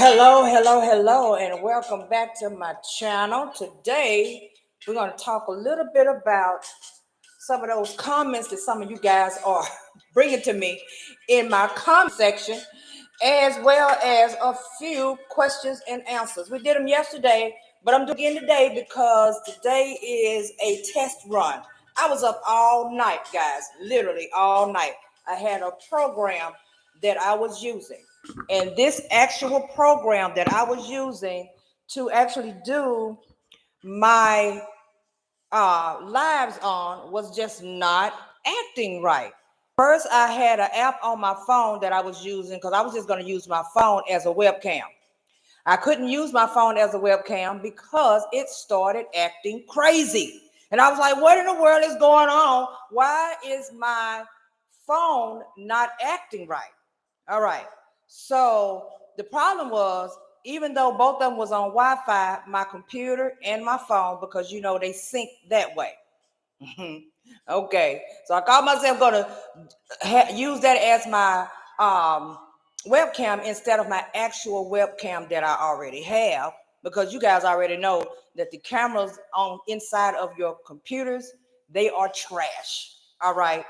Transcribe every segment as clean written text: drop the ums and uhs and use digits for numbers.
Hello, and welcome back to my channel. Today, we're going to talk a little bit about some of those comments that some of you guys are bringing to me in my comment section, as well as a few questions and answers. We did them yesterday, but I'm doing it again today because today is a test run. I was up all night, guys, literally all night. I had a program that I was using. And this actual program that I was using to actually do my lives on was just not acting right. First, I had an app on my phone that I was using because I was just going to use my phone as a webcam. I couldn't use my phone as a webcam because it started acting crazy. And I was like, what in the world is going on? Why is my phone not acting right? All right. So the problem was, even though both of them was on Wi-Fi, my computer and my phone, because they sync that way. Okay. So I called myself going to use that as my webcam instead of my actual webcam that I already have, because you guys already know that the cameras on inside of your computers, they are trash. All right.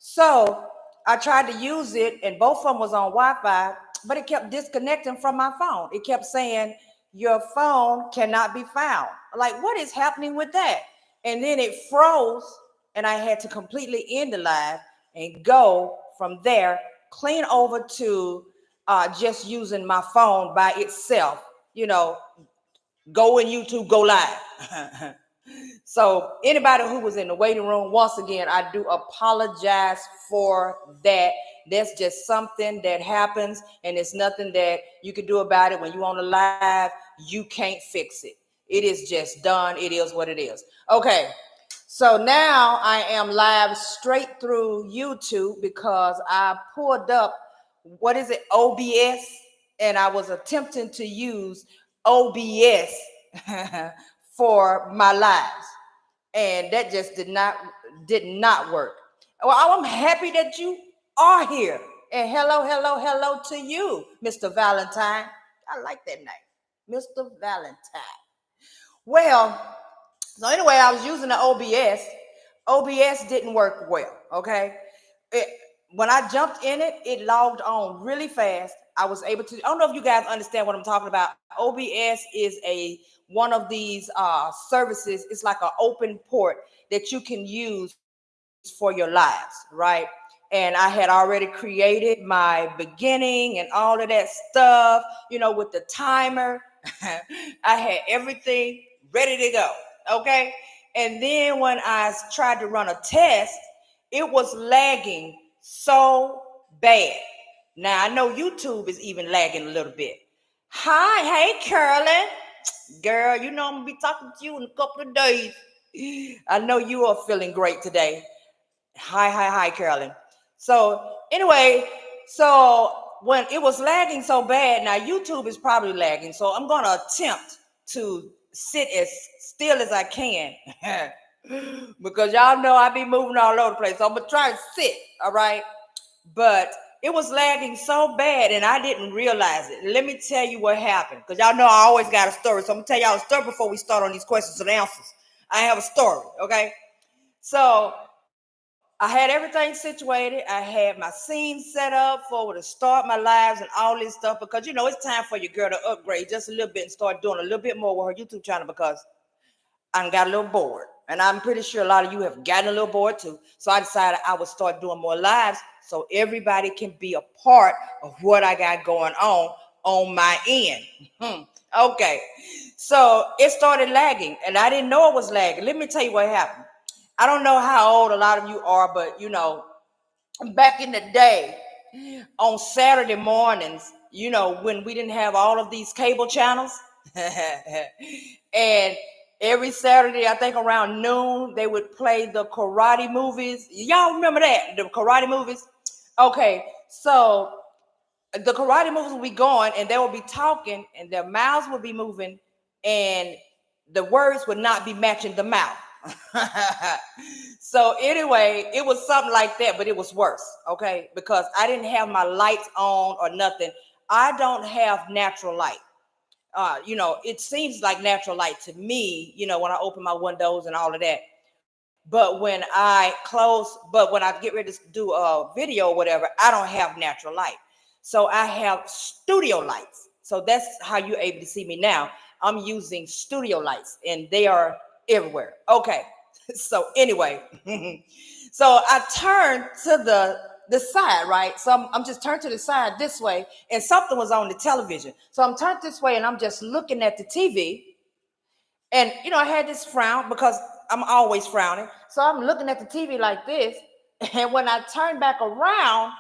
So I tried to use it and both of them was on Wi-Fi, but it kept disconnecting from my phone. It kept saying your phone cannot be found. Like, what is happening with that? And then it froze and I had to completely end the live and go from there clean over to just using my phone by itself. Go in YouTube, go live. So anybody who was in the waiting room, once again, I do apologize for that. That's just something that happens, and it's nothing that you can do about it. When you're on the live, you can't fix it. It is just done. It is what it is. Okay. So now I am live straight through YouTube because I pulled up, what is it, OBS, and I was attempting to use OBS for my lives, and that just did not work. Well, I'm happy that you are here, and hello to you, Mr. Valentine. I like that name, Mr. Valentine. Well, so anyway, I was using the OBS. OBS didn't work well, okay? When I jumped in it, it logged on really fast. I was able to, I don't know if you guys understand what I'm talking about. OBS is one of these services. It's like an open port that you can use for your lives, right? And I had already created my beginning and all of that stuff, with the timer. I had everything ready to go, okay? And then when I tried to run a test, it was lagging so bad. Now, I know YouTube is even lagging a little bit. Hey, Carolyn. Girl, I'm going to be talking to you in a couple of days. I know you are feeling great today. Hi, Carolyn. So anyway, when it was lagging so bad, now YouTube is probably lagging. So I'm going to attempt to sit as still as I can because y'all know I be moving all over the place. So I'm going to try to sit, all right? But it was lagging so bad and I didn't realize it. Let me tell you what happened, because y'all know I always got a story. So I'm going to tell y'all a story before we start on these questions and answers. I have a story, okay? So I had everything situated. I had my scene set up for to start my lives and all this stuff, because it's time for your girl to upgrade just a little bit and start doing a little bit more with her YouTube channel, because I got a little bored. And I'm pretty sure a lot of you have gotten a little bored too. So I decided I would start doing more lives so everybody can be a part of what I got going on my end. Okay. So it started lagging and I didn't know it was lagging. Let me tell you what happened. I don't know how old a lot of you are, but back in the day on Saturday mornings, when we didn't have all of these cable channels and every Saturday, I think around noon, they would play the karate movies. Y'all remember that? The karate movies? Okay, so the karate movies would be going and they would be talking and their mouths would be moving and the words would not be matching the mouth. So anyway, it was something like that, but it was worse, okay? Because I didn't have my lights on or nothing. I don't have natural light. It seems like natural light to me, when I open my windows and all of that. But when I get ready to do a video or whatever, I don't have natural light. So I have studio lights. So that's how you're able to see me now. I'm using studio lights and they are everywhere. Okay. So anyway, so I turned to the side, right? So I'm just turned to the side this way, and something was on the television. So I'm turned this way and I'm just looking at the TV. And I had this frown because I'm always frowning. So I'm looking at the TV like this. And when I turned back around,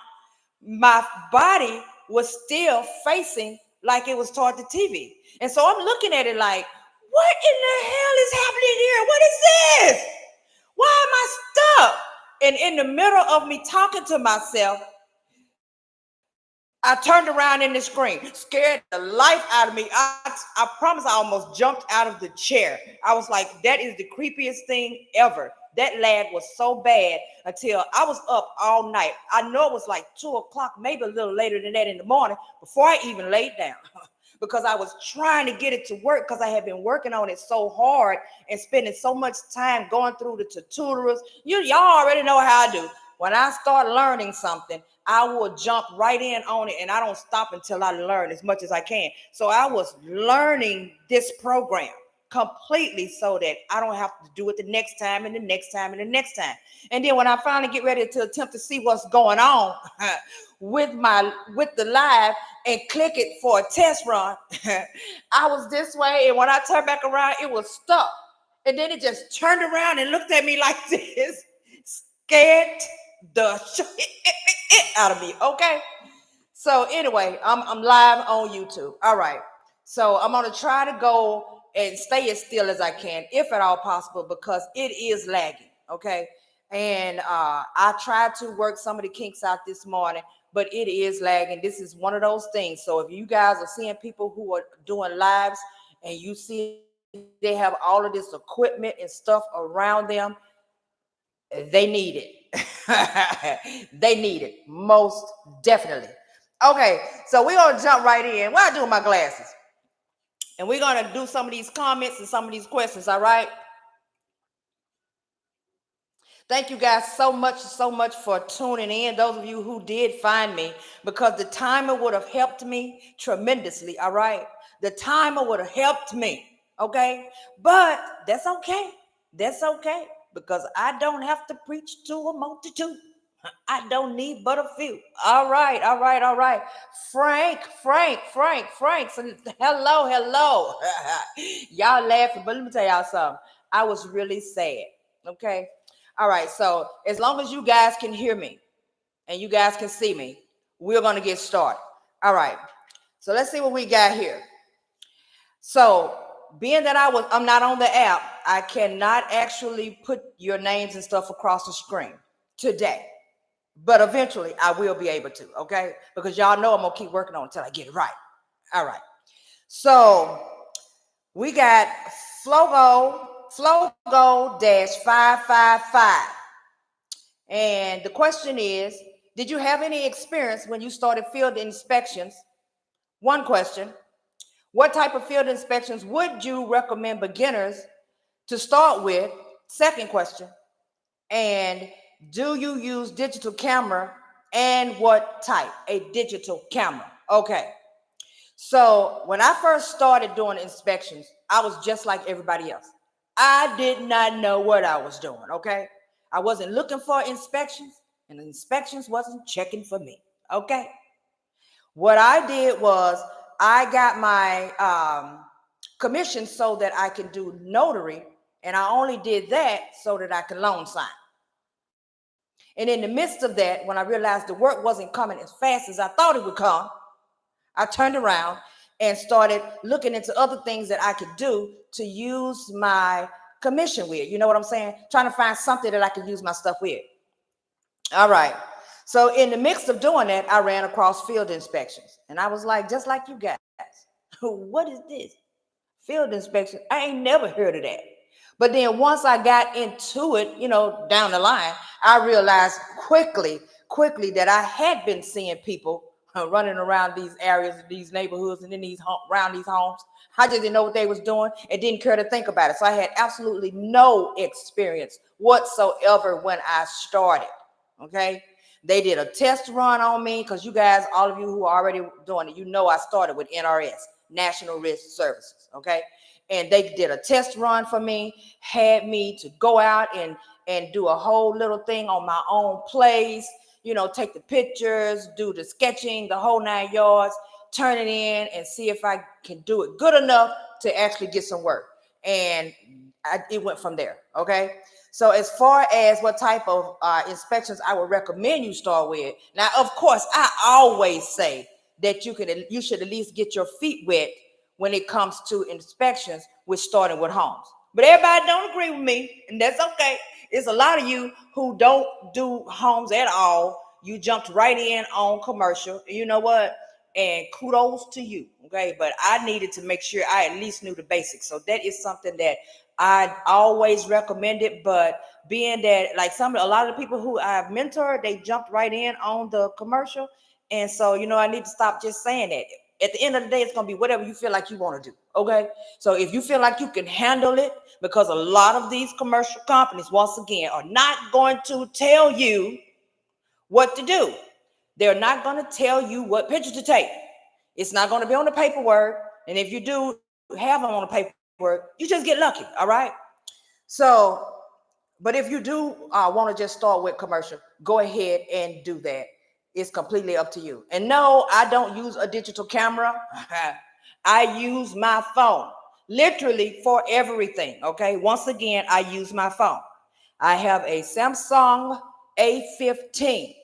my body was still facing like it was toward the TV. And so I'm looking at it like, what in the hell is happening here? What is this? Why am I stuck? And in the middle of me talking to myself, I turned around in the screen, scared the life out of me. I promise I almost jumped out of the chair. I was like, that is the creepiest thing ever. That lag was so bad until I was up all night. I know it was like 2 o'clock, maybe a little later than that in the morning before I even laid down. Because I was trying to get it to work because I had been working on it so hard and spending so much time going through the tutorials. Y'all already know how I do. When I start learning something, I will jump right in on it and I don't stop until I learn as much as I can. So I was learning this program completely so that I don't have to do it the next time and the next time and the next time. And then when I finally get ready to attempt to see what's going on with the live and click it for a test run, I was this way, and when I turned back around, it was stuck. And then it just turned around and looked at me like this, scared the shit out of me. Okay. So anyway, I'm live on YouTube. All right. So I'm gonna try to go and stay as still as I can, if at all possible, because it is lagging. Okay. And I tried to work some of the kinks out this morning, but it is lagging. This is one of those things. So if you guys are seeing people who are doing lives and you see they have all of this equipment and stuff around them, they need it. They need it most definitely. Okay, so we're gonna jump right in. What I do with my glasses, and we're gonna do some of these comments and some of these questions. All right. Thank you guys so much for tuning in. Those of you who did find me, because the timer would have helped me tremendously. All right, the timer would have helped me. Okay, but that's okay. That's okay, because I don't have to preach to a multitude. I don't need but a few. All right. Frank. So, hello. Y'all laughing, but let me tell y'all something. I was really sad. Okay. All right. So as long as you guys can hear me and you guys can see me, we're going to get started. All right. So let's see what we got here. So being that I'm not on the app, I cannot actually put your names and stuff across the screen today. But eventually I will be able to, okay? Because y'all know I'm going to keep working on it until I get it right. All right. So we got Flogo-555. And the question is, did you have any experience when you started field inspections? One question. What type of field inspections would you recommend beginners to start with? Second question. And do you use digital camera, and what type? A digital camera. Okay. So when I first started doing inspections, I was just like everybody else. I did not know what I was doing. Okay. I wasn't looking for inspections, and the inspections wasn't checking for me. Okay. What I did was I got my commission so that I can do notary, and I only did that so that I can loan sign. And in the midst of that, when I realized the work wasn't coming as fast as I thought it would come, I turned around and started looking into other things that I could do to use my commission with. You know what I'm saying? Trying to find something that I could use my stuff with. All right. So in the midst of doing that, I ran across field inspections. And I was like, just like you guys, what is this? Field inspection? I ain't never heard of that. But then once I got into it, down the line, I realized quickly that I had been seeing people running around these areas, these neighborhoods, and in around these homes. I just didn't know what they was doing and didn't care to think about it. So I had absolutely no experience whatsoever when I started. Okay. They did a test run on me because you guys, all of you who are already doing it, you know I started with NRS, National Risk Services. Okay. And they did a test run for me, had me to go out and do a whole little thing on my own place, take the pictures, do the sketching, the whole 9 yards, turn it in and see if I can do it good enough to actually get some work. And it went from there. Okay. So as far as what type of inspections I would recommend you start with, now, of course, I always say that you should at least get your feet wet when it comes to inspections with starting with homes. But everybody don't agree with me, and that's okay. It's a lot of you who don't do homes at all. You jumped right in on commercial. You know what? And kudos to you. Okay. But I needed to make sure I at least knew the basics. So that is something that I always recommend it. But being that like a lot of the people who I've mentored, they jumped right in on the commercial. And so, I need to stop just saying that. At the end of the day, it's going to be whatever you feel like you want to do. Okay. So if you feel like you can handle it, because a lot of these commercial companies, once again, are not going to tell you what to do. They're not going to tell you what picture to take. It's not going to be on the paperwork. And if you do have them on the paperwork, you just get lucky. All right. So, but if you do want to just start with commercial, go ahead and do that. It's completely up to you. And no, I don't use a digital camera. I use my phone literally for everything. Okay. Once again, I use my phone. I have a Samsung A15.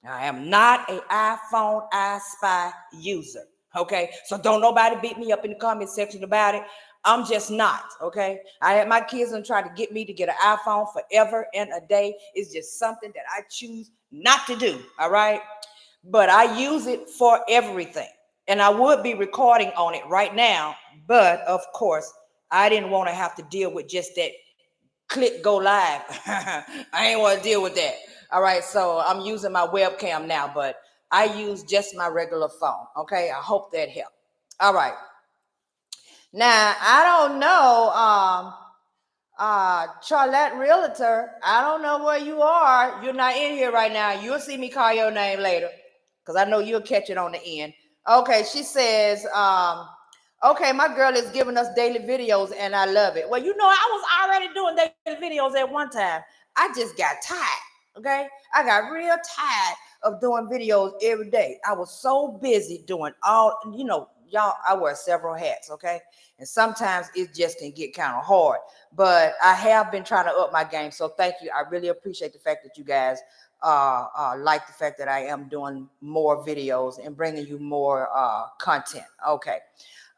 I am not an iPhone I user. Okay. So don't nobody beat me up in the comment section about it. I'm just not. Okay. I had my kids and try to get me to get an iPhone forever and a day. It's just something that I choose not to do. All right. But I use it for everything. And I would be recording on it right now. But of course, I didn't want to have to deal with just that click go live. I ain't want to deal with that. All right. So I'm using my webcam now, but I use just my regular phone. Okay. I hope that helped. All right. Now, I don't know, Charlotte Realtor, I don't know where you are. You're not in here right now. You'll see me call your name later because I know you'll catch it on the end. Okay, she says, okay, my girl is giving us daily videos and I love it. Well, I was already doing daily videos at one time. I just got tired, okay? I got real tired of doing videos every day. I was so busy doing all, y'all, I wear several hats, okay? And sometimes it just can get kind of hard. But I have been trying to up my game. So thank you. I really appreciate the fact that you guys like the fact that I am doing more videos and bringing you more content. Okay.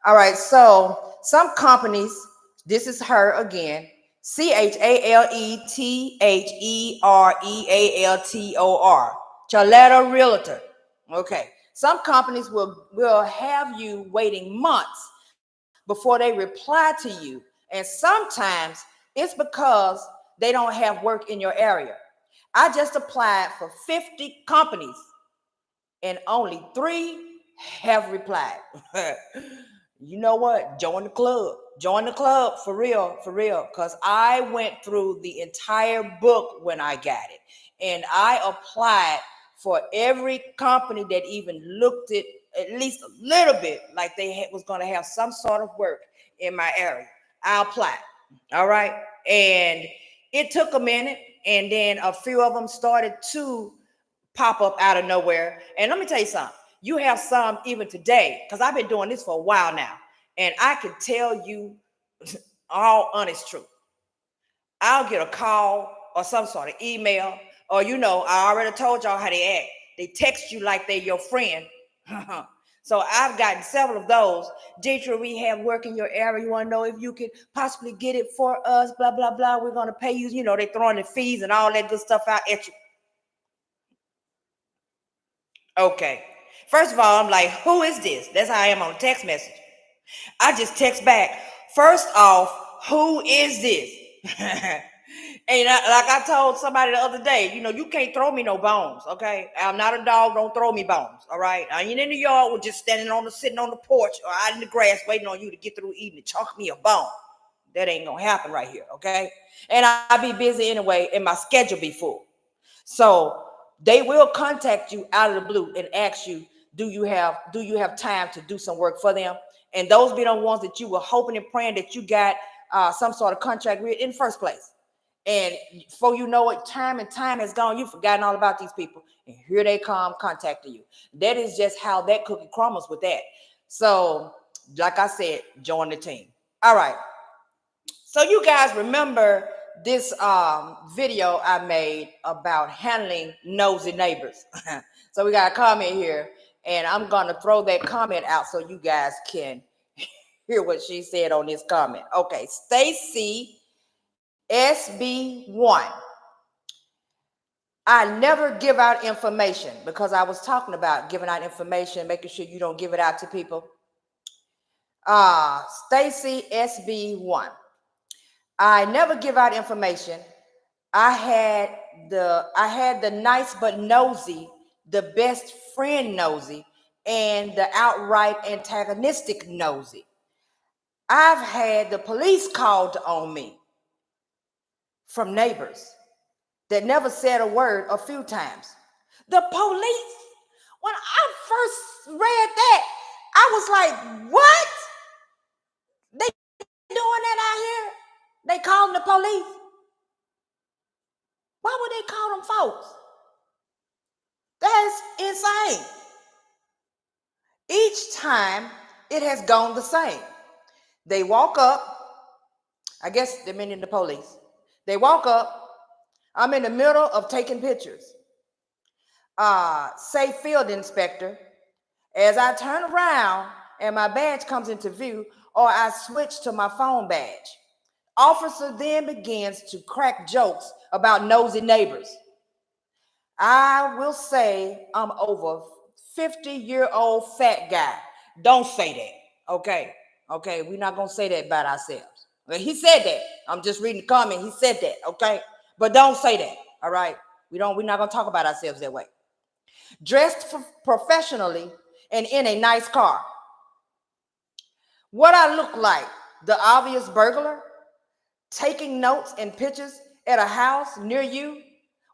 All right. So some companies, this is her again, CHALETTHEREALTOR, Charletta Realtor. Okay. Some companies will have you waiting months before they reply to you. And sometimes it's because they don't have work in your area. I just applied for 50 companies and only 3 have replied. You know what? Join the club. Join the club for real, because I went through the entire book when I got it. And I applied for every company that even looked at least a little bit like they was going to have some sort of work in my area. I applied. All right. And it took a minute. And then a few of them started to pop up out of nowhere. And let me tell you something. You have some even today, because I've been doing this for a while now. And I can tell you all honest truth. I'll get a call or some sort of email, or I already told y'all how they act. They text you like they're your friend. So I've gotten several of those. Deidre, we have work in your area. You want to know if you could possibly get it for us, blah, blah, blah. We're going to pay you. They're throwing the fees and all that good stuff out at you. Okay. First of all, I'm like, who is this? That's how I am on text message. I just text back. First off, who is this? And like I told somebody the other day, you can't throw me no bones, okay? I'm not a dog. Don't throw me bones, all right? I ain't in the yard with just sitting on the porch or out in the grass waiting on you to get through eating and chalk me a bone. That ain't gonna happen right here, okay? And I be busy anyway, and my schedule be full. So they will contact you out of the blue and ask you, do you have time to do some work for them? And those be the ones that you were hoping and praying that you got some sort of contract with in the first place. And before you know it, time and time has gone. You've forgotten all about these people. And here they come contacting you. That is just how that cookie crumbles with that. So, like I said, join the team. All right. So you guys remember this video I made about handling nosy neighbors. So we got a comment here, and I'm going to throw that comment out so you guys can hear what she said on this comment. Okay, Stacy SB1. I never give out information because I was talking about giving out information, making sure you don't give it out to people. Stacy SB1. I never give out information. I had the nice but nosy, the best friend nosy, and the outright antagonistic nosy. I've had the police called on me from neighbors that never said a word a few times. The police, when I first read that, I was like, what? They doing that out here? They calling the police? Why would they call them folks? That's insane. Each time it has gone the same. They walk up, I guess they're meaning the police. They walk up, I'm in the middle of taking pictures. Say field inspector, as I turn around and my badge comes into view, or I switch to my phone badge. Officer then begins to crack jokes about nosy neighbors. I will say I'm over 50-year-old fat guy. Don't say that. Okay. Okay. We're not going to say that about ourselves. He said that. I'm just reading the comment. He said that. Okay. But don't say that. All right. We're not going to talk about ourselves that way. Dressed professionally and in a nice car. What I look like? The obvious burglar? Taking notes and pictures at a house near you?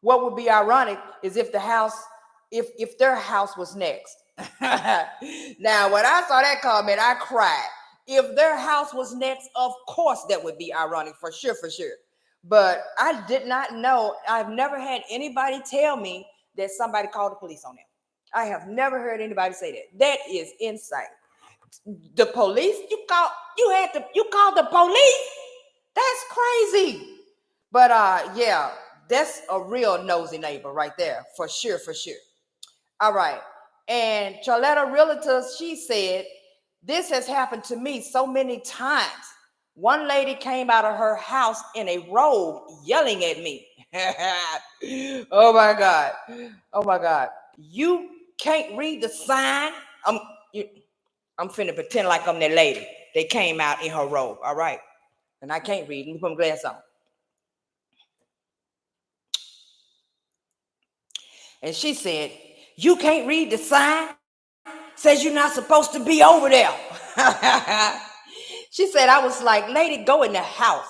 What would be ironic is if their house was next. Now, when I saw that comment, I cried. If their house was next, of course that would be ironic, for sure, for sure. But I did not know. I've never had anybody tell me that somebody called the police on them. I have never heard anybody say that. That is insane. The police? You called the police? That's crazy. But yeah, that's a real nosy neighbor right there, for sure, for sure. All right. And Charlotta Realtor, she said, this has happened to me so many times. One lady came out of her house in a robe yelling at me. Oh my God. Oh my God. You can't read the sign. I'm finna pretend like I'm that lady. They came out in her robe. All right. And I can't read. Let me put my glass on. And she said, you can't read the sign? Says you're not supposed to be over there. She said, I was like, lady, go in the house.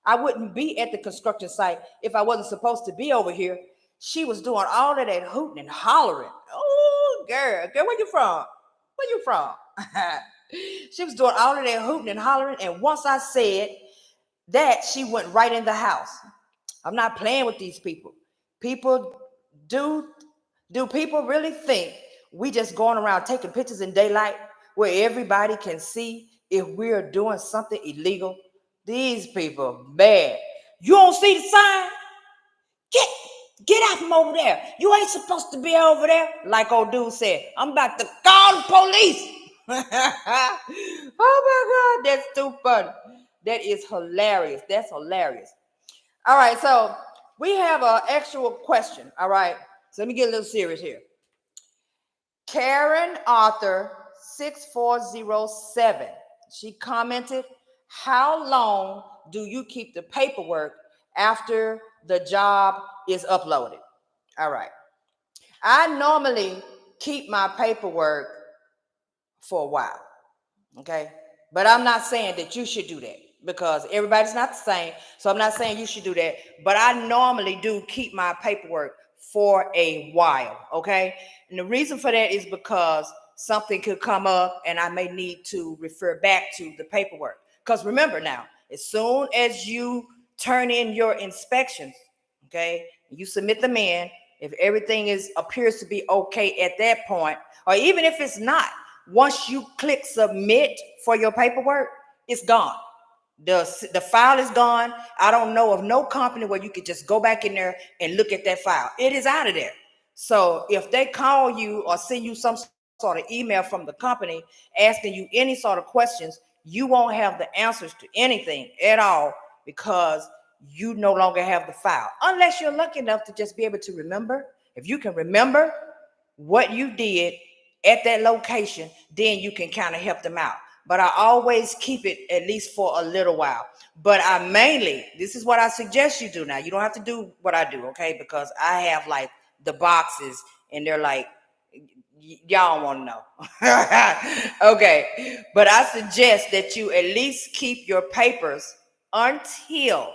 I wouldn't be at the construction site if I wasn't supposed to be over here. She was doing all of that hooting and hollering. Oh, girl, where you from? Where you from? She was doing all of that hooting and hollering. And once I said that, she went right in the house. I'm not playing with these people. People do people really think we just going around taking pictures in daylight where everybody can see if we're doing something illegal? These people bad. You don't see the sign? Get out from over there. You ain't supposed to be over there. Like old dude said, I'm about to call the police. Oh my God, that's too funny. That is hilarious. That's hilarious. All right, so we have an actual question. All right, so let me get a little serious here. Karen Arthur 6407. She commented, how long do you keep the paperwork after the job is uploaded. All right. I normally keep my paperwork for a while. Okay. But I'm not saying that you should do that because everybody's not the same. So I'm not saying you should do that. But I normally do keep my paperwork for a while. Okay. And the reason for that is because something could come up and I may need to refer back to the paperwork. Because remember now, as soon as you turn in your inspections, okay, you submit them in, if everything is appears to be okay at that point, or even if it's not, once you click submit for your paperwork, it's gone. The file is gone. I don't know of no company where you could just go back in there and look at that file. It is out of there. So if they call you or send you some sort of email from the company asking you any sort of questions, you won't have the answers to anything at all because you no longer have the file. Unless you're lucky enough to just be able to remember. If you can remember what you did at that location, then you can kind of help them out. But I always keep it at least for a little while. But I mainly, this is what I suggest you do now. You don't have to do what I do, okay? Because I have like the boxes and they're like, y'all want to know. Okay. But I suggest that you at least keep your papers until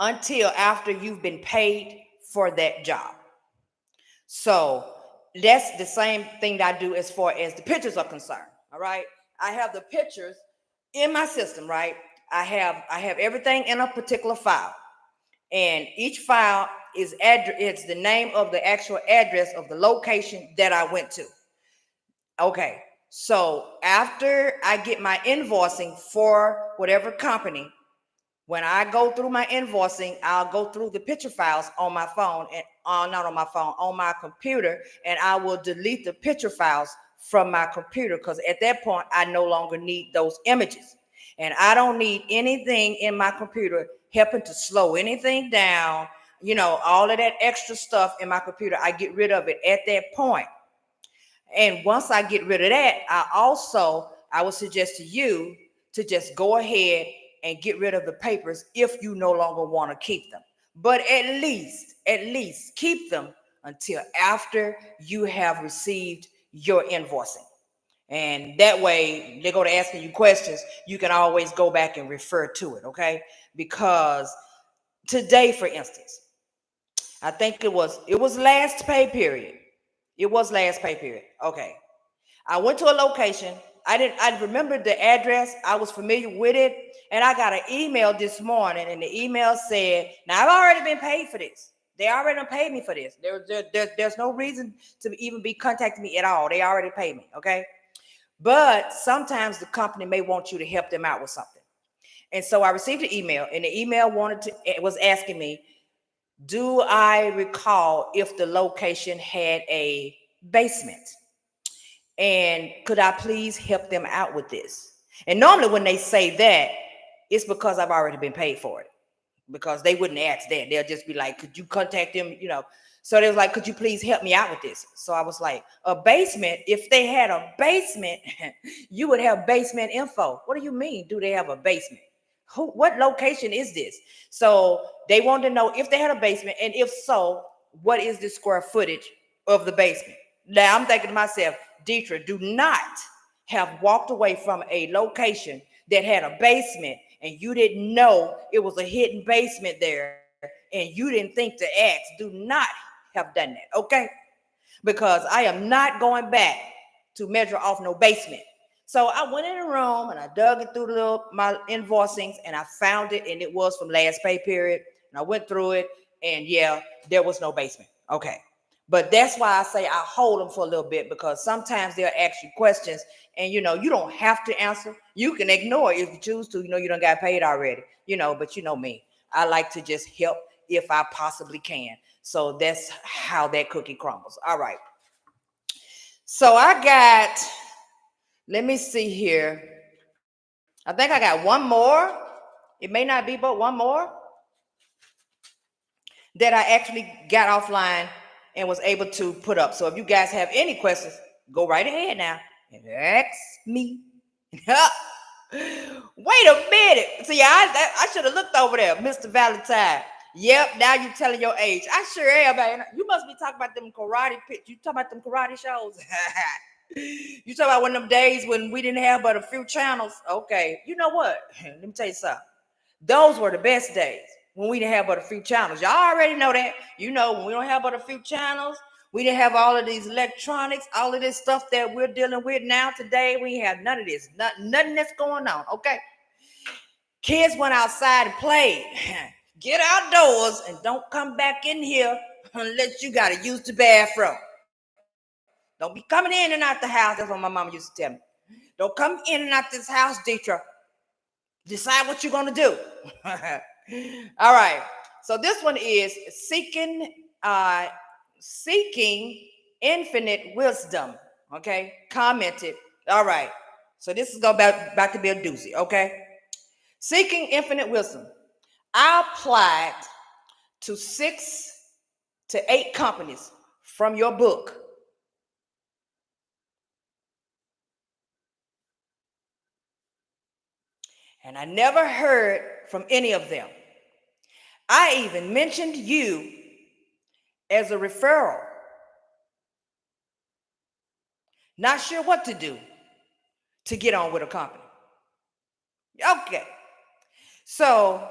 after you've been paid for that job. So that's the same thing that I do as far as the pictures are concerned. All right. I have the pictures in my system, right? I have everything in a particular file. And each file is it's the name of the actual address of the location that I went to. Okay. So after I get my invoicing for whatever company, when I go through my invoicing, I'll go through the picture files on my phone and not on my phone, on my computer, and I will delete the picture files from my computer because at that point, I no longer need those images. And I don't need anything in my computer helping to slow anything down, all of that extra stuff in my computer. I get rid of it at that point. And once I get rid of that, I would suggest to you to just go ahead and get rid of the papers if you no longer want to keep them. But at least keep them until after you have received your invoicing. And that way they go to asking you questions, you can always go back and refer to it, okay? Because today, for instance, I think it was last pay period. It was last pay period. Okay. I went to a location. I remembered the address. I was familiar with it. And I got an email this morning, and the email said, now I've already been paid for this. They already paid me for this. There's no reason to even be contacting me at all. They already paid me. Okay. But sometimes the company may want you to help them out with something. And so I received an email, and the email was asking me, do I recall if the location had a basement? And could I please help them out with this? And normally when they say that, it's because I've already been paid for it. Because they wouldn't ask that. They'll just be like, could you contact them? So they was like, could you please help me out with this? So I was like, a basement? If they had a basement, you would have basement info. What do you mean? Do they have a basement? What location is this? So they wanted to know if they had a basement, and if so, what is the square footage of the basement? Now I'm thinking to myself, Deetra, do not have walked away from a location that had a basement and you didn't know it was a hidden basement there and you didn't think to ask. Do not have done that, okay? Because I am not going back to measure off no basement. So I went in the room and I dug it through my invoicings and I found it, and it was from last pay period. And I went through it, and yeah, there was no basement. Okay. But that's why I say I hold them for a little bit, because sometimes they'll ask you questions and you don't have to answer. You can ignore it if you choose to. You don't got paid already, but you know me. I like to just help if I possibly can. So that's how that cookie crumbles. All right. So let me see here. I think I got one more. It may not be but one more that I actually got offline and was able to put up. So if you guys have any questions, go right ahead now and ask me. Wait a minute. See, I should have looked over there, Mr. Valentine. Yep, now you telling your age. I sure am, man. You must be talking about them karate pits. You talking about them karate shows? You talking about one of them days when we didn't have but a few channels? Okay. You know what? Let me tell you something. Those were the best days when we didn't have but a few channels. Y'all already know that. You know, when we don't have but a few channels, we didn't have all of these electronics, all of this stuff that we're dealing with now today. We have none of this, nothing that's going on. Okay. Kids went outside and played. Get outdoors and don't come back in here unless you got to use the bathroom. Don't be coming in and out the house. That's what my mama used to tell me. Don't come in and out this house, Deetra. Decide what you're going to do. All right. So this one is seeking infinite wisdom. Okay. Commented. All right. So this is about to be a doozy. Okay. Seeking infinite wisdom. I applied to 6 to 8 companies from your book. And I never heard from any of them. I even mentioned you as a referral. Not sure what to do to get on with a company. Okay. So,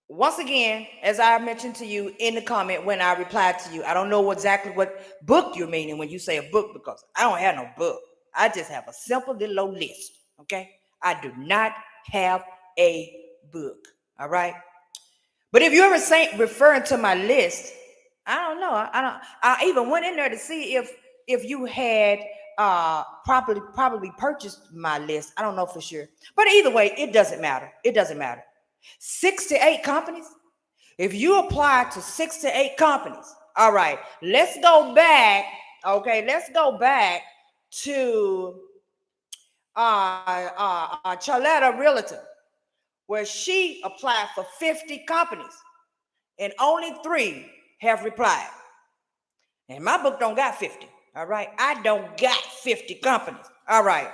once again, as I mentioned to you in the comment when I replied to you, I don't know exactly what book you're meaning when you say a book, because I don't have no book. I just have a simple little old list. Okay. I do not have a book. All right. But if you're referring to my list, I don't know. I even went in there to see if you had probably purchased my list. I don't know for sure. But either way, it doesn't matter. It doesn't matter. 6 to 8 companies. If you apply to 6 to 8 companies, all right, let's go back. Okay, let's go back to Charlotta Realtor, where she applied for 50 companies and only 3 have replied. And my book don't got 50. All right, I don't got 50 companies. All right,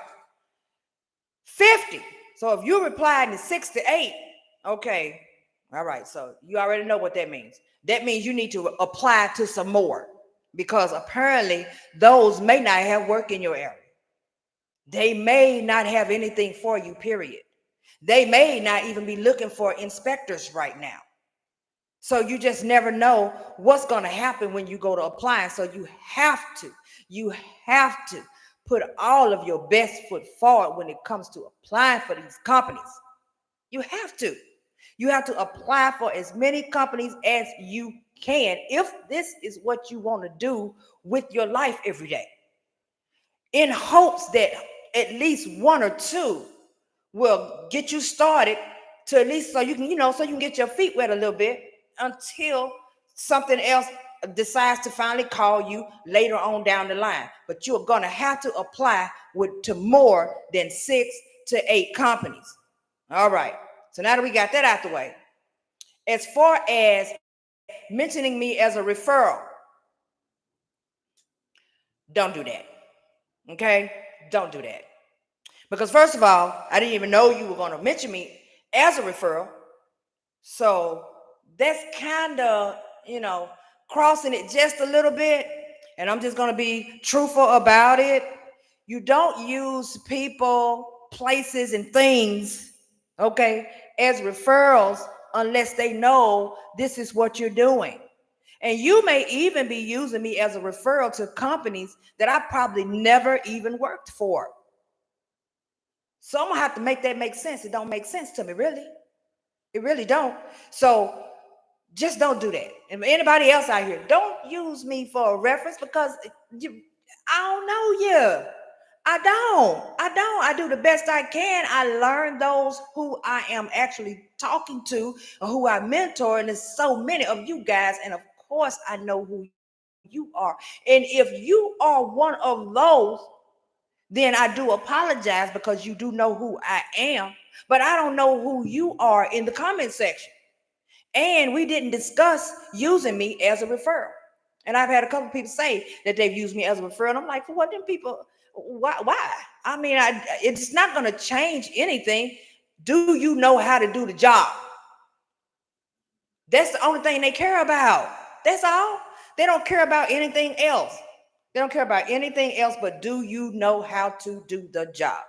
50. So if you replied to 6 to 8, okay. All right, so you already know what that means. That means you need to apply to some more, because apparently those may not have work in your area. They may not have anything for you, period. They may not even be looking for inspectors right now. So you just never know what's going to happen when you go to apply. So you have to put all of your best foot forward when it comes to applying for these companies. You have to. You have to apply for as many companies as you can if this is what you want to do with your life every day, in hopes that at least 1 or 2 will get you started, to at least so you can get your feet wet a little bit until something else decides to finally call you later on down the line. But you're going to have to apply to more than 6 to 8 companies. All right. So now that we got that out the way, as far as mentioning me as a referral, don't do that. Okay? Don't do that. Because first of all, I didn't even know you were going to mention me as a referral. So that's kind of, crossing it just a little bit. And I'm just going to be truthful about it. You don't use people, places, and things, okay, as referrals unless they know this is what you're doing. And you may even be using me as a referral to companies that I probably never even worked for. So I'm gonna have to make that make sense. It don't make sense to me, really. It really don't. So just don't do that. And anybody else out here, don't use me for a reference, because I don't know you. I don't. I do the best I can. I learn those who I am actually talking to or who I mentor. And there's so many of you guys. And of course, I know who you are. And if you are one of those, then I do apologize, because you do know who I am. But I don't know who you are in the comment section. And we didn't discuss using me as a referral. And I've had a couple of people say that they've used me as a referral. And I'm like, for what? Them people Why? I mean, it's not going to change anything. Do you know how to do the job? That's the only thing they care about. That's all. They don't care about anything else. They don't care about anything else, but do you know how to do the job?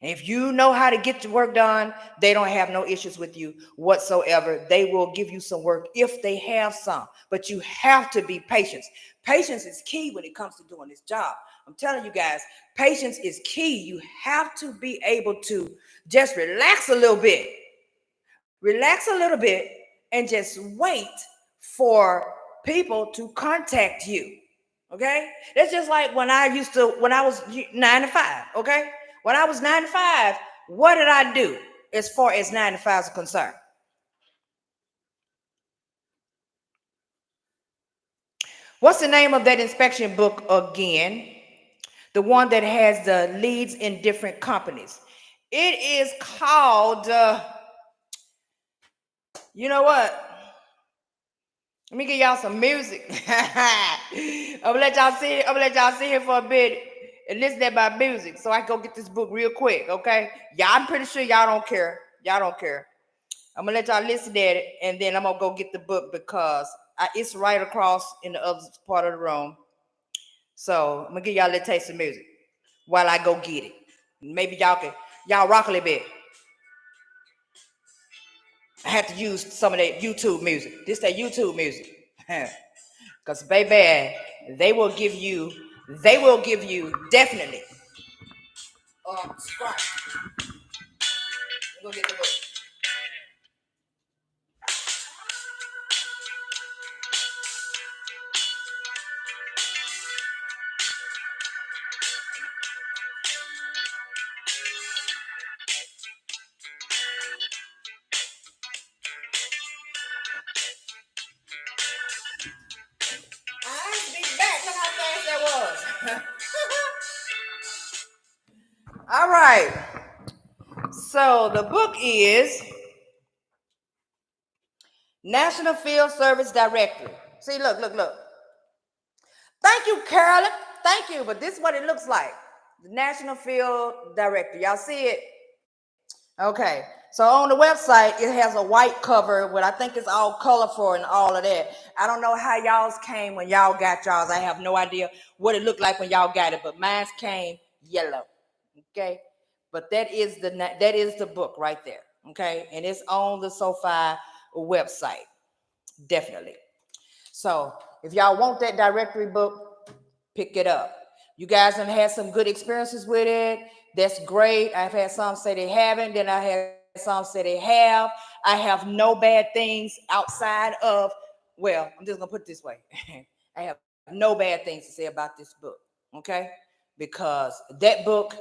And if you know how to get the work done, they don't have no issues with you whatsoever. They will give you some work if they have some, but you have to be patient. Patience is key when it comes to doing this job. I'm telling you guys, patience is key. You have to be able to just relax a little bit, and just wait for people to contact you. Okay, that's just like when I was 9 to 5. Okay, when I was 9 to 5, what did I do as far as 9 to 5 is concerned? What's the name of that inspection book again? The one that has the leads in different companies. It is called, you know what? Let me give y'all some music. I'm gonna let y'all see. I'm gonna let y'all sit here for a bit and listen to my music, so I can go get this book real quick. Okay? Y'all, I'm pretty sure y'all don't care. Y'all don't care. I'm gonna let y'all listen at it, and then I'm gonna go get the book because it's right across in the other part of the room. So I'm gonna give y'all a little taste of music while I go get it. Maybe y'all rock a little bit. I had to use some of that YouTube music. This that YouTube music. Because baby, they will give you, definitely Sprite. Go get the book. I be back. Look how fast that was. All right. So the book is National Field Service Directory. See, look. Thank you, Carolyn. Thank you. But this is what it looks like. The National Field Directory. Y'all see it? Okay. So on the website, it has a white cover with, I think it's all colorful and all of that. I don't know how y'all's came when y'all got y'all's. I have no idea what it looked like when y'all got it, but mine's came yellow. Okay. But that is the book right there. Okay. And it's on the SoFi website. Definitely. So if y'all want that directory book, pick it up. You guys have had some good experiences with it. That's great. I've had some say they haven't. Then I had some say they have. I have no bad things outside of, well, I'm just going to put it this way. I have no bad things to say about this book. Okay? Because that book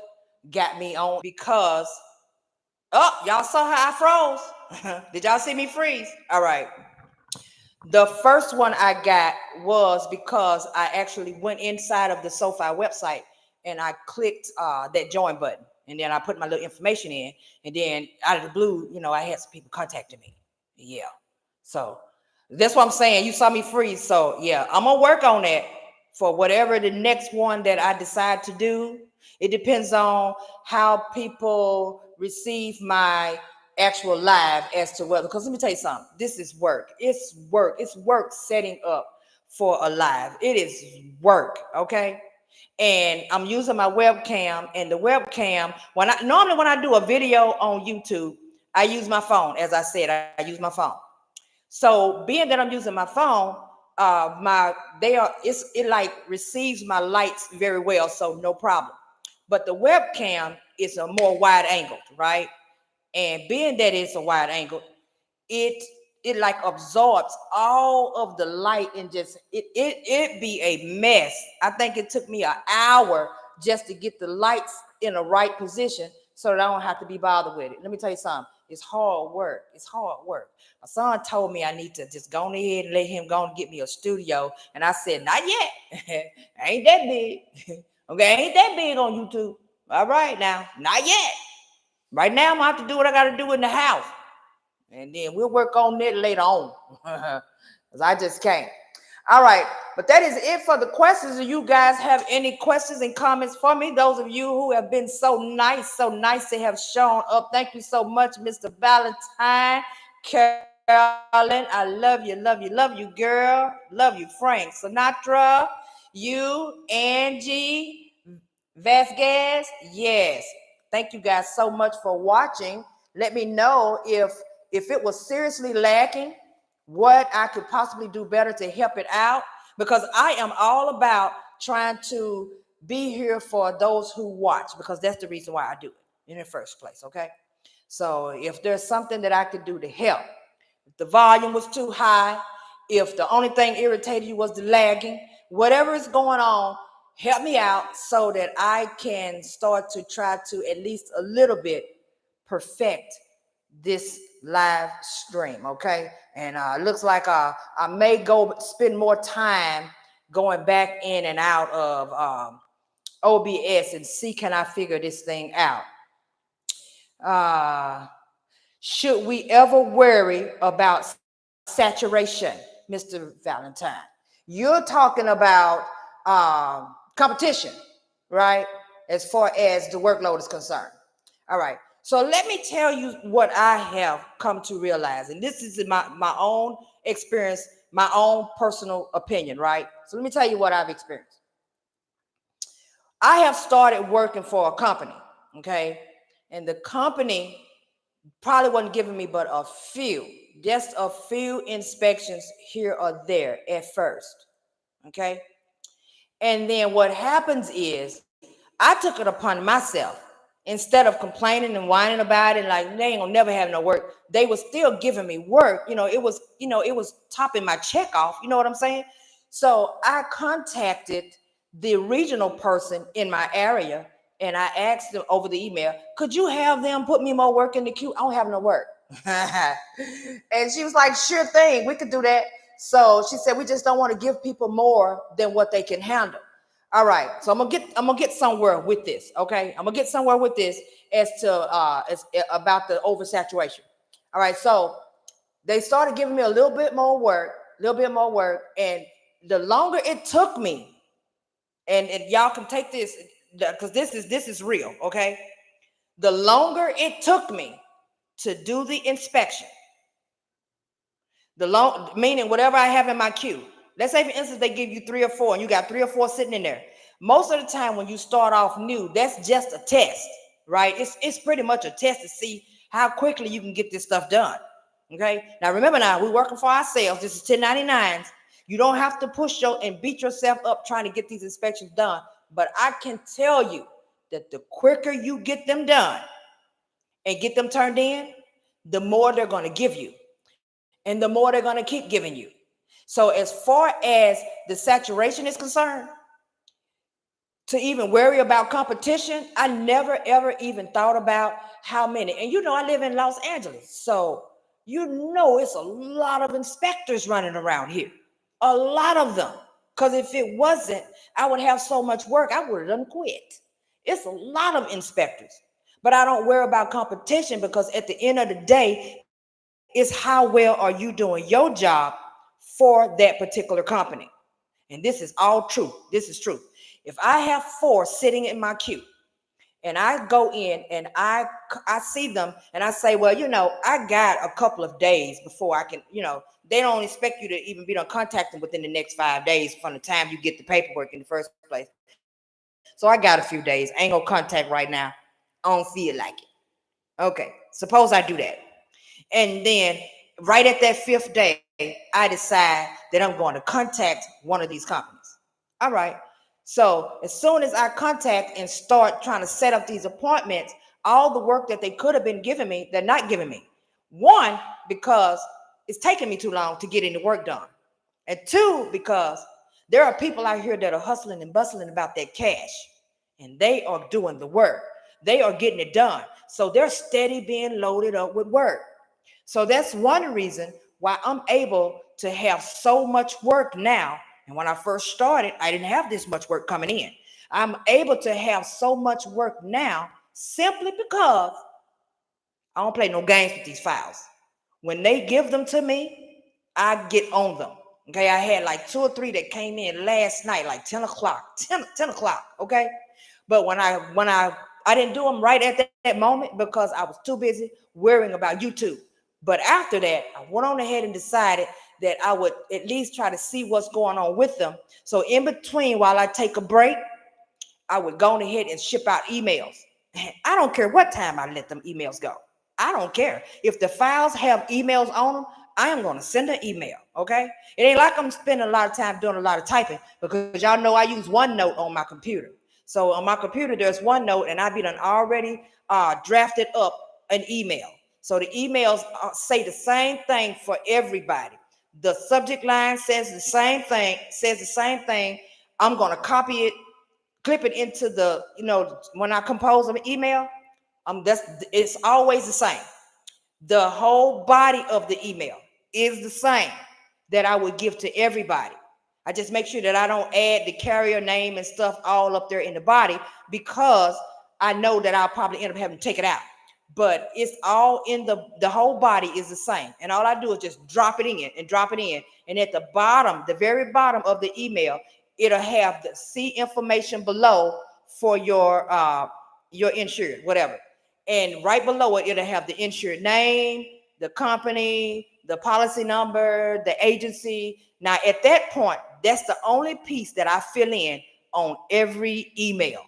got me on because, oh, y'all saw how I froze. Did y'all see me freeze? All right. The first one I got was because I actually went inside of the SoFi website and I clicked that join button. And then I put my little information in. And then out of the blue, I had some people contacting me. Yeah. So that's what I'm saying. You saw me freeze. So yeah, I'm going to work on that for whatever the next one that I decide to do. It depends on how people receive my actual live as to whether, because let me tell you something, this is work. It's work setting up for a live. It is work. Okay. And I'm using my webcam, and the webcam, when I do a video on YouTube, I use my phone. As I said, I use my phone. So being that I'm using my phone, it like receives my lights very well, so no problem. But the webcam is a more wide angle, right? And being that it's a wide angle, it like absorbs all of the light and just it be a mess. I think it took me an hour just to get the lights in the right position so that I don't have to be bothered with it. Let me tell you something. It's hard work. It's hard work. My son told me I need to just go ahead and let him go and get me a studio. And I said, not yet. Ain't that big. Okay, ain't that big on YouTube. All right now, not yet. Right now, I'm gonna have to do what I gotta do in the house. And then we'll work on that later on. Because I just can't. All right, but that is it for the questions. Do you guys have any questions and comments for me? Those of you who have been so nice to have shown up. Thank you so much, Mr. Valentine. Carolyn, I love you, girl. Love you, Frank Sinatra. You, Angie Vasquez. Yes. Thank you guys so much for watching. Let me know if it was seriously lacking, what I could possibly do better to help it out, because I am all about trying to be here for those who watch, because that's the reason why I do it in the first place. Okay. So if there's something that I could do to help, if the volume was too high, if the only thing irritated you was the lagging, whatever is going on, help me out so that I can start to try to at least a little bit perfect this live stream. Okay. And looks like I may go spend more time going back in and out of OBS and see, can I figure this thing out? Should we ever worry about saturation, Mr. Valentine? You're talking about competition, right? As far as the workload is concerned. All right. So let me tell you what I have come to realize. And this is my own experience, my own personal opinion, right? So let me tell you what I've experienced. I have started working for a company, okay? And the company probably wasn't giving me but just a few inspections here or there at first, okay? And then what happens is I took it upon myself, instead of complaining and whining about it, like they ain't gonna never have no work, they was still giving me work. It was topping my check off, you know what I'm saying? So I contacted the regional person in my area, and I asked them over the email, could you have them put me more work in the queue? I don't have no work. And she was like, sure thing, we could do that. So she said, we just don't want to give people more than what they can handle. All right, so I'm gonna get somewhere with this. Okay, I'm gonna get somewhere with this as about the oversaturation. All right, so they started giving me a little bit more work, and the longer it took me, and y'all can take this because this is real. Okay, the longer it took me to do the inspection, meaning whatever I have in my queue. Let's say, for instance, they give you 3 or 4 and you got 3 or 4 sitting in there. Most of the time when you start off new, that's just a test, right? It's pretty much a test to see how quickly you can get this stuff done. Okay. Now remember, we're working for ourselves. This is 1099s. You don't have to push and beat yourself up trying to get these inspections done. But I can tell you that the quicker you get them done and get them turned in, the more they're going to give you. And the more they're going to keep giving you. So as far as the saturation is concerned, to even worry about competition, I never, ever even thought about how many. And I live in Los Angeles. So it's a lot of inspectors running around here. A lot of them. Because if it wasn't, I would have so much work, I would have done quit. It's a lot of inspectors. But I don't worry about competition, because at the end of the day, it's how well are you doing your job for that particular company. And this is all true. This is true. If I have 4 sitting in my queue, and I go in and I see them and I say, well, I got a couple of days before I can, they don't expect you to even be done contacting within the next 5 days from the time you get the paperwork in the first place. So I got a few days. I ain't gonna contact right now. I don't feel like it. Okay, suppose I do that. And then right at that 5th day, I decide that I'm going to contact one of these companies. All right. So as soon as I contact and start trying to set up these appointments, all the work that they could have been giving me, they're not giving me. 1, because it's taking me too long to get any work done. And 2, because there are people out here that are hustling and bustling about that cash, and they are doing the work. They are getting it done. So they're steady being loaded up with work. So that's one reason why I'm able to have so much work now. And when I first started, I didn't have this much work coming in. I'm able to have so much work now simply because I don't play no games with these files. When they give them to me, I get on them. Okay, I had like 2 or 3 that came in last night, like 10 o'clock, 10 o'clock, okay? But when I didn't do them right at that moment because I was too busy worrying about YouTube. But after that, I went on ahead and decided that I would at least try to see what's going on with them. So in between, while I take a break, I would go ahead and ship out emails. I don't care what time I let them emails go. I don't care. If the files have emails on them, I am going to send an email. Okay. It ain't like I'm spending a lot of time doing a lot of typing because y'all know I use OneNote on my computer. So on my computer, there's OneNote, and I've been already drafted up an email. So the emails say the same thing for everybody. The subject line says the same thing. I'm going to copy it, clip it into the, when I compose an email, that's it's always the same. The whole body of the email is the same that I would give to everybody. I just make sure that I don't add the carrier name and stuff all up there in the body because I know that I'll probably end up having to take it out. But it's all in the whole body is the same. And all I do is just drop it in and drop it in. And at the bottom, the very bottom of the email, it'll have the see information below for your insured, whatever. And right below it, it'll have the insured name, the company, the policy number, the agency. Now, at that point, that's the only piece that I fill in on every email.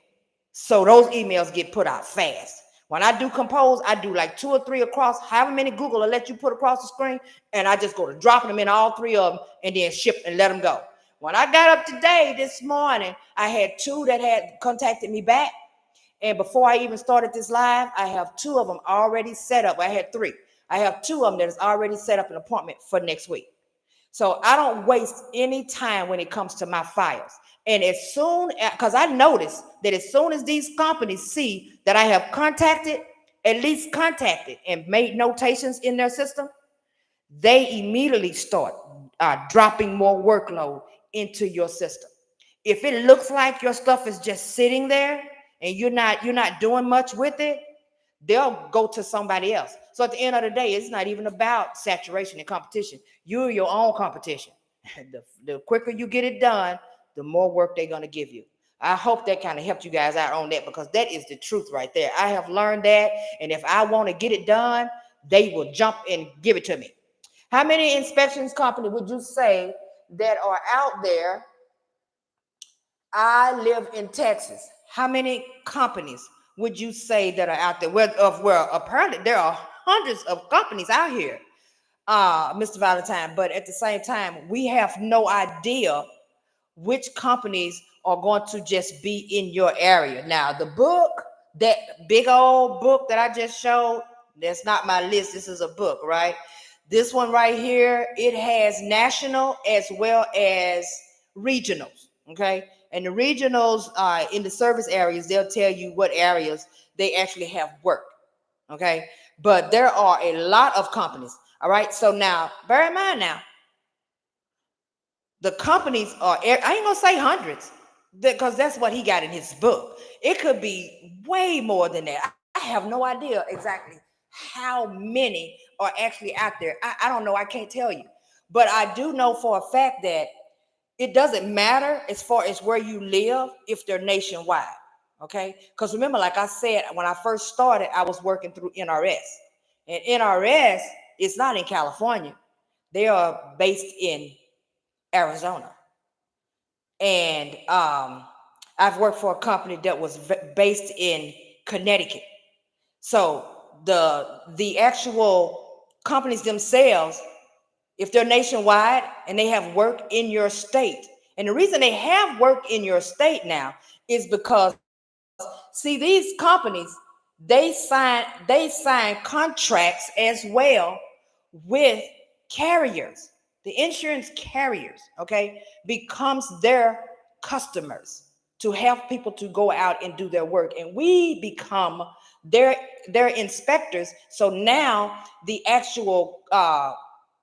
So those emails get put out fast. When I do compose, I do like 2 or 3 across, however many Google will let you put across the screen, and I just go to dropping them in all 3 of them and then ship and let them go. When I got up today this morning, I had 2 that had contacted me back. And before I even started this live, I have 2 of them already set up. I had 3. I have 2 of them that is already set up an appointment for next week. So I don't waste any time when it comes to my files. And as soon as, because I noticed that as soon as these companies see that I have contacted, at least contacted and made notations in their system, they immediately start dropping more workload into your system. If it looks like your stuff is just sitting there and you're not doing much with it, they'll go to somebody else. So at the end of the day, it's not even about saturation and competition. You're your own competition. The quicker you get it done, the more work they're going to give you. I hope that kind of helped you guys out on that because that is the truth right there. I have learned that. And if I want to get it done, they will jump and give it to me. How many inspections company would you say that are out there? I live in Texas. How many companies would you say that are out there? Well, apparently there are hundreds of companies out here, Mr. Valentine. But at the same time, we have no idea which companies are going to just be in your area. Now, the book, that big old book that I just showed, that's not my list. This is a book, right? This one right here, it has national as well as regionals, okay? And the regionals in the service areas, they'll tell you what areas they actually have work, okay? But there are a lot of companies, all right? So now, bear in mind now, the companies are, I ain't gonna say hundreds, because that's what he got in his book. It could be way more than that. I have no idea exactly how many are actually out there. I don't know. I can't tell you. But I do know for a fact that it doesn't matter as far as where you live if they're nationwide. Okay. Because remember, like I said, when I first started, I was working through NRS. And NRS is not in California. They are based in Arizona. And I've worked for a company that was based in Connecticut. So the actual companies themselves, if they're nationwide and they have work in your state, and the reason they have work in your state now is because, see, these companies, they sign contracts as well with carriers. The insurance carriers, okay, becomes their customers to help people to go out and do their work, and we become their inspectors. So now the actual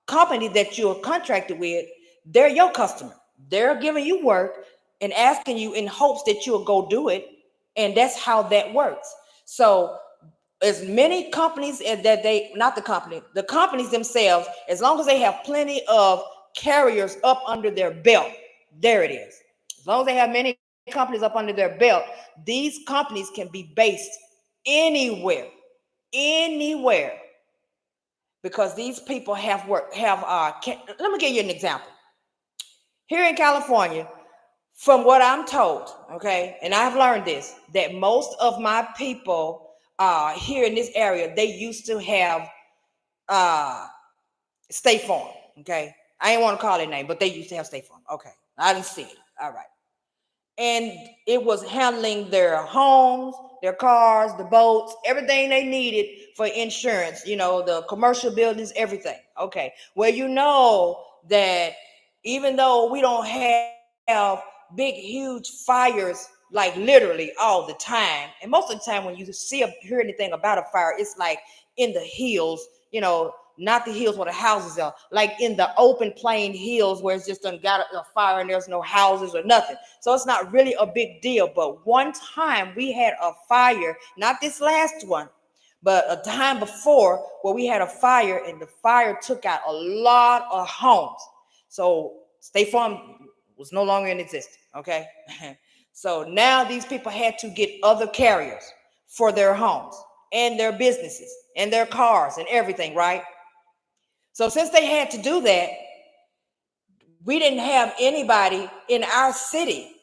company that you're contracted with, they're your customer. They're giving you work and asking you in hopes that you'll go do it, and that's how that works. So as many companies that they, not the company, the companies themselves, as long as they have plenty of carriers up under their belt. There it is. As long as they have many companies up under their belt, these companies can be based anywhere, anywhere, because these people have work, let me give you an example. Here in California, from what I'm told, okay, and I've learned this, that most of my people here in this area, they used to have uh, State Farm, okay? I ain't want to call it name, but they used to have State Farm, okay? I didn't see it, all right. And it was handling their homes, their cars, the boats, everything they needed for insurance, you know, the commercial buildings, everything. Okay. Well, you know that even though we don't have big, huge fires, like literally all the time, and most of the time when you hear anything about a fire, it's like in the hills, you know, not the hills where the houses are, like in the open plain hills where it's just done got a fire and there's no houses or nothing. So it's not really a big deal. But one time we had a fire, not this last one, but a time before, where we had a fire and the fire took out a lot of homes. So State Farm was no longer in existence, okay? So now these people had to get other carriers for their homes and their businesses and their cars and everything, right? So since they had to do that, we didn't have anybody in our city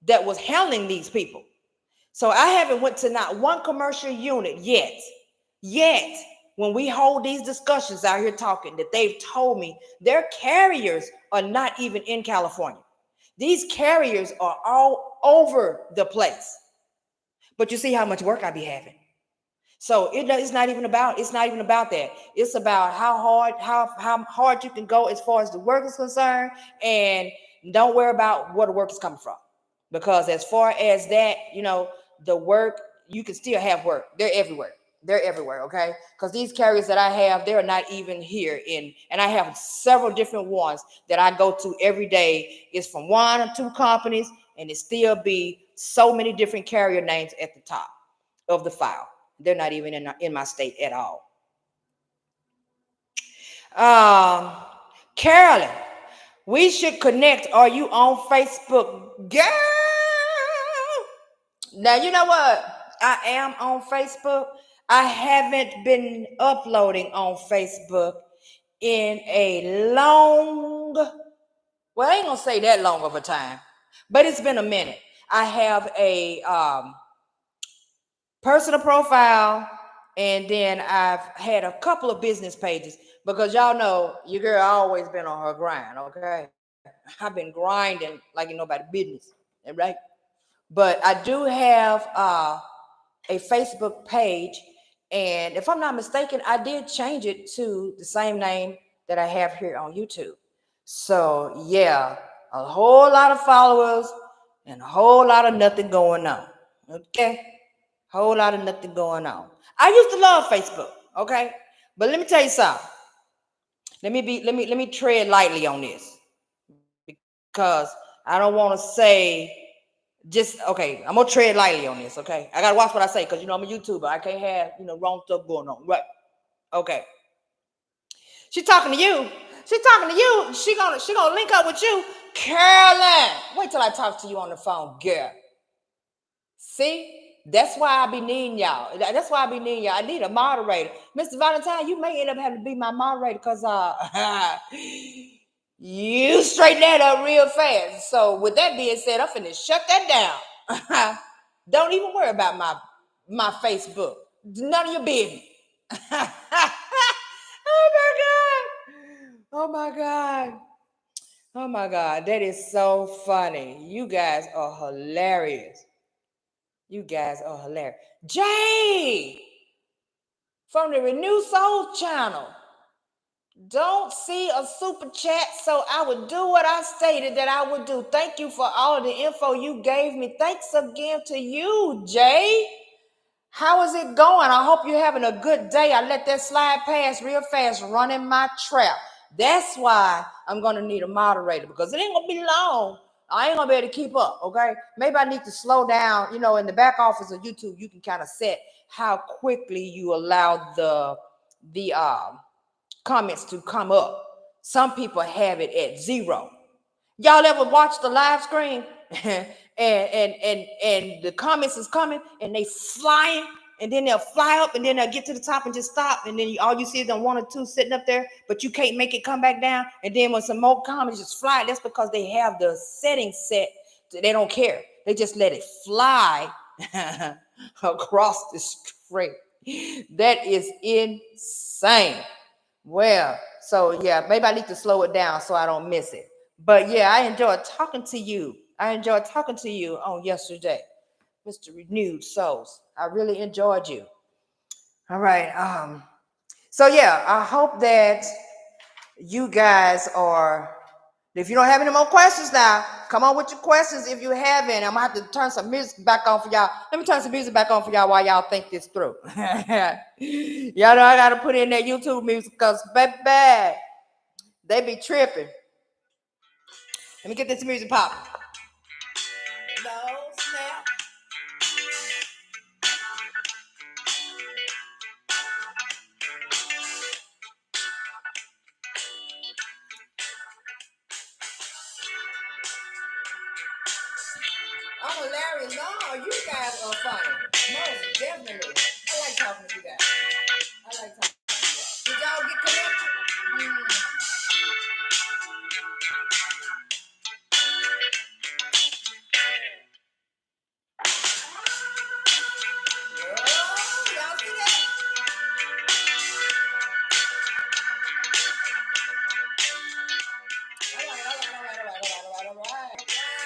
that was handling these people. So I haven't went to not one commercial unit yet, when we hold these discussions out here talking, that they've told me their carriers are not even in California. These carriers are all over the place. But you see how much work I be having. So it's not even about that. It's about how hard you can go as far as the work is concerned, and don't worry about where the work is coming from. Because as far as that, you know, the work, you can still have work. They're everywhere. They're everywhere, okay? Because these carriers that I have, they're not even here and I have several different ones that I go to every day. It's from one or two companies, and it still be so many different carrier names at the top of the file. They're not even in my state at all. Um, Carolyn, we should connect. Are you on Facebook? Girl! Now, you know what? I am on Facebook. I haven't been uploading on Facebook in a long, well, I ain't gonna say that long of a time, but it's been a minute. I have a personal profile, and then I've had a couple of business pages, because y'all know your girl always been on her grind, okay? I've been grinding like in nobody's business, right? But I do have a Facebook page, and if I'm not mistaken, I did change it to the same name that I have here on YouTube. So yeah, a whole lot of followers and a whole lot of nothing going on. Okay? Whole lot of nothing going on. I used to love Facebook, okay? But let me tell you something. Let me tread lightly on this, because I don't want to say just okay. I'm gonna tread lightly on this, okay? I gotta watch what I say, because you know I'm a YouTuber. I can't have wrong stuff going on, right? Okay. She talking to you. She talking to you. She gonna link up with you, Carolyn. Wait till I talk to you on the phone, girl. See, that's why I be needing y'all. That's why I be needing y'all. I need a moderator. Mr. Valentine, you may end up having to be my moderator, because you straighten that up real fast. So with that being said, I'm finna shut that down. Don't even worry about my Facebook. None of your business. Oh my God. Oh my God. Oh my God. That is so funny. You guys are hilarious. You guys are hilarious. Jay from the Renew Soul channel. Don't see a super chat, so I would do what I stated that I would do. Thank you for all of the info you gave me. Thanks again to you, Jay. How is it going? I hope you're having a good day. I let that slide pass real fast, running my trap. That's why I'm going to need a moderator, because it ain't going to be long. I ain't going to be able to keep up, okay? Maybe I need to slow down. In the back office of YouTube, you can kind of set how quickly you allow the comments to come up. Some people have it at 0. Y'all ever watch the live screen and the comments is coming and they flying, and then they'll fly up and then they'll get to the top and just stop, and then all you see is them 1 or 2 sitting up there, but you can't make it come back down, and then when some more comments just fly, that's because they have the settings set. They don't care. They just let it fly across the screen. That is insane. Well, so yeah, maybe I need to slow it down so I don't miss it. But yeah, I enjoyed talking to you. I enjoyed talking to you on yesterday, Mr. Renewed Souls. I really enjoyed you. All right. So yeah, I hope that you guys are. If you don't have any more questions now, come on with your questions if you have any. I'm gonna have to turn some music back on for y'all. Let me turn some music back on for y'all while y'all think this through. Y'all know I gotta put in that YouTube music because baby, they be tripping. Let me get this music popping. No snap. I'm hilarious. No, you guys are funny. Most definitely. I like talking to you guys. I like talking to you guys. Did y'all get connected? Oh, y'all see that? All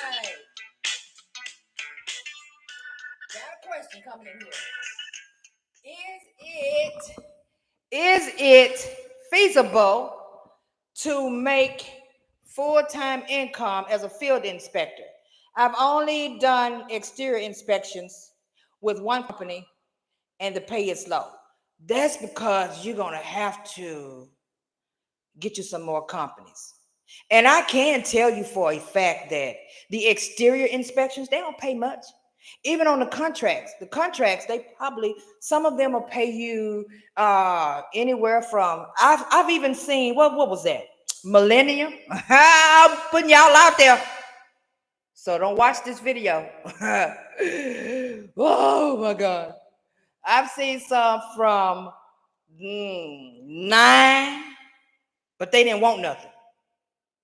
right. Got a question coming in here. Is it feasible to make full-time income as a field inspector? I've only done exterior inspections with one company and the pay is low. That's because you're going to have to get you some more companies. And I can tell you for a fact that the exterior inspections, they don't pay much. Even on the contracts, they probably, some of them will pay you anywhere from, I've even seen, what was that? Millennium. I'm putting y'all out there. So don't watch this video. Oh my God. I've seen some from 9, but they didn't want nothing.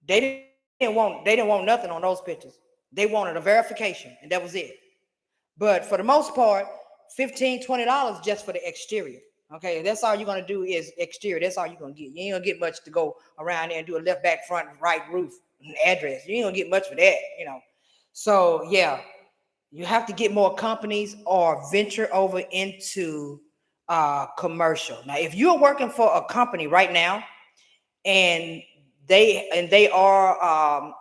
They didn't want nothing on those pictures. They wanted a verification, and that was it. But for the most part, $15, $20 just for the exterior. Okay, that's all you're gonna do is exterior. That's all you're gonna get. You ain't gonna get much to go around there and do a left, back, front, right roof address. You ain't gonna get much for that. So yeah, you have to get more companies or venture over into commercial. Now, if you're working for a company right now and they are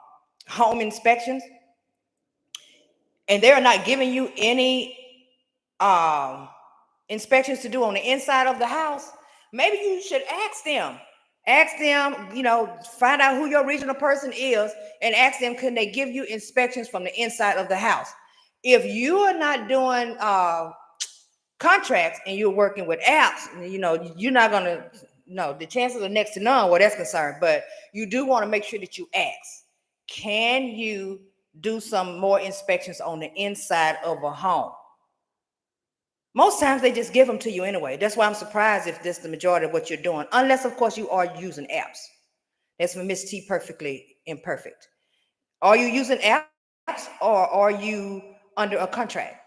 home inspections and they're not giving you any inspections to do on the inside of the house, maybe you should ask them, find out who your regional person is and ask them, can they give you inspections from the inside of the house? If you are not doing contracts and you're working with apps, you're not gonna, no, the chances are next to none where that's concerned. But you do want to make sure that you ask, can you do some more inspections on the inside of a home? Most times they just give them to you anyway. That's why I'm surprised if this is the majority of what you're doing, unless of course you are using apps. That's for Miss T Perfectly Imperfect. Are you using apps or are you under a contract?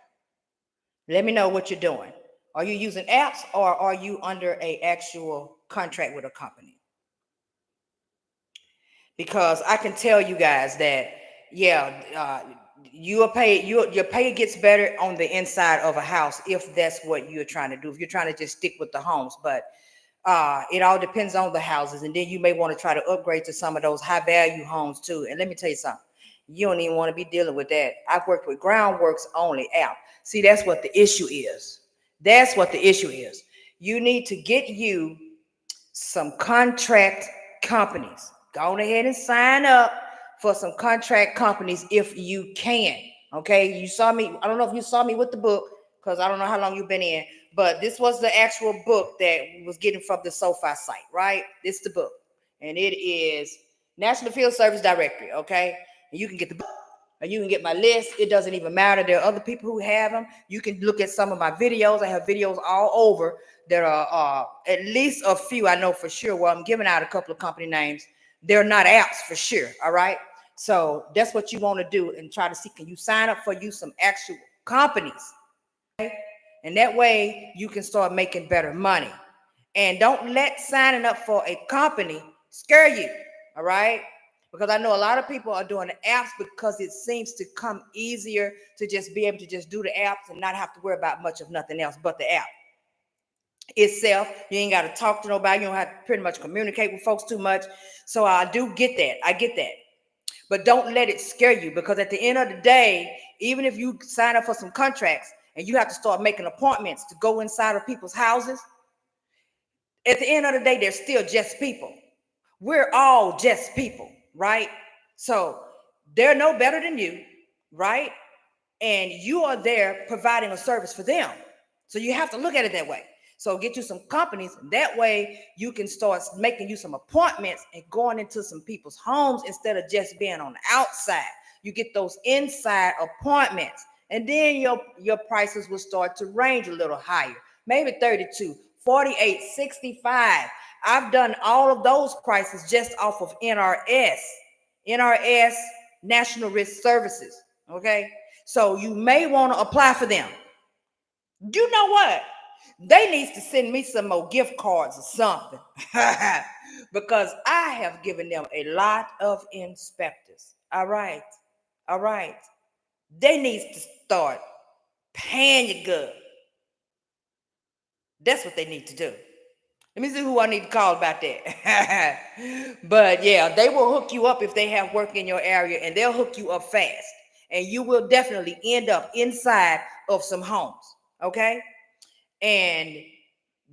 Let me know what you're doing. Are you using apps or are you under an actual contract with a company? Because I can tell you guys that, yeah, your pay gets better on the inside of a house if that's what you're trying to do. If you're trying to just stick with the homes, but it all depends on the houses, and then you may want to try to upgrade to some of those high value homes too. And let me tell you something, you don't even want to be dealing with that. I've worked with groundworks only app. See, that's what the issue is. That's what the issue is. You need to get you some contract companies. Go ahead and sign up for some contract companies if you can. Okay, you saw me. I don't know if you saw me with the book because I don't know how long you've been in, but this was the actual book that was getting from the SoFi site, right? This is the book. and it is National Field Service Directory. Okay, and you can get the book, and you can get my list. It doesn't even matter. There are other people who have them. You can look at some of my videos. I have videos all over. There are at least a few I know for sure. Well, I'm giving out a couple of company names. They're not apps for sure. All right. So that's what you want to do and try to see, can you sign up for you some actual companies? Okay? And that way you can start making better money. And don't let signing up for a company scare you. All right. Because I know a lot of people are doing the apps because it seems to come easier to just be able to just do the apps and not have to worry about much of nothing else but the app itself. You ain't got to talk to nobody. You don't have to pretty much communicate with folks too much. So I do get that. I get that. But don't let it scare you, because at the end of the day, even if you sign up for some contracts and you have to start making appointments to go inside of people's houses, at the end of the day, they're still just people. We're all just people, right? So they're no better than you, right? And you are there providing a service for them. So you have to look at it that way. So get you some companies. That way you can start making you some appointments and going into some people's homes instead of just being on the outside. You get those inside appointments, and then your prices will start to range a little higher. Maybe 32, 48, 65. I've done all of those prices just off of NRS, National Risk Services. Okay. So you may want to apply for them. You know what? They need to send me some more gift cards or something because I have given them a lot of inspectors. All right. All right. They need to start paying you good. That's what they need to do. Let me see who I need to call about that. But yeah, they will hook you up if they have work in your area, and they'll hook you up fast. And you will definitely end up inside of some homes. Okay. And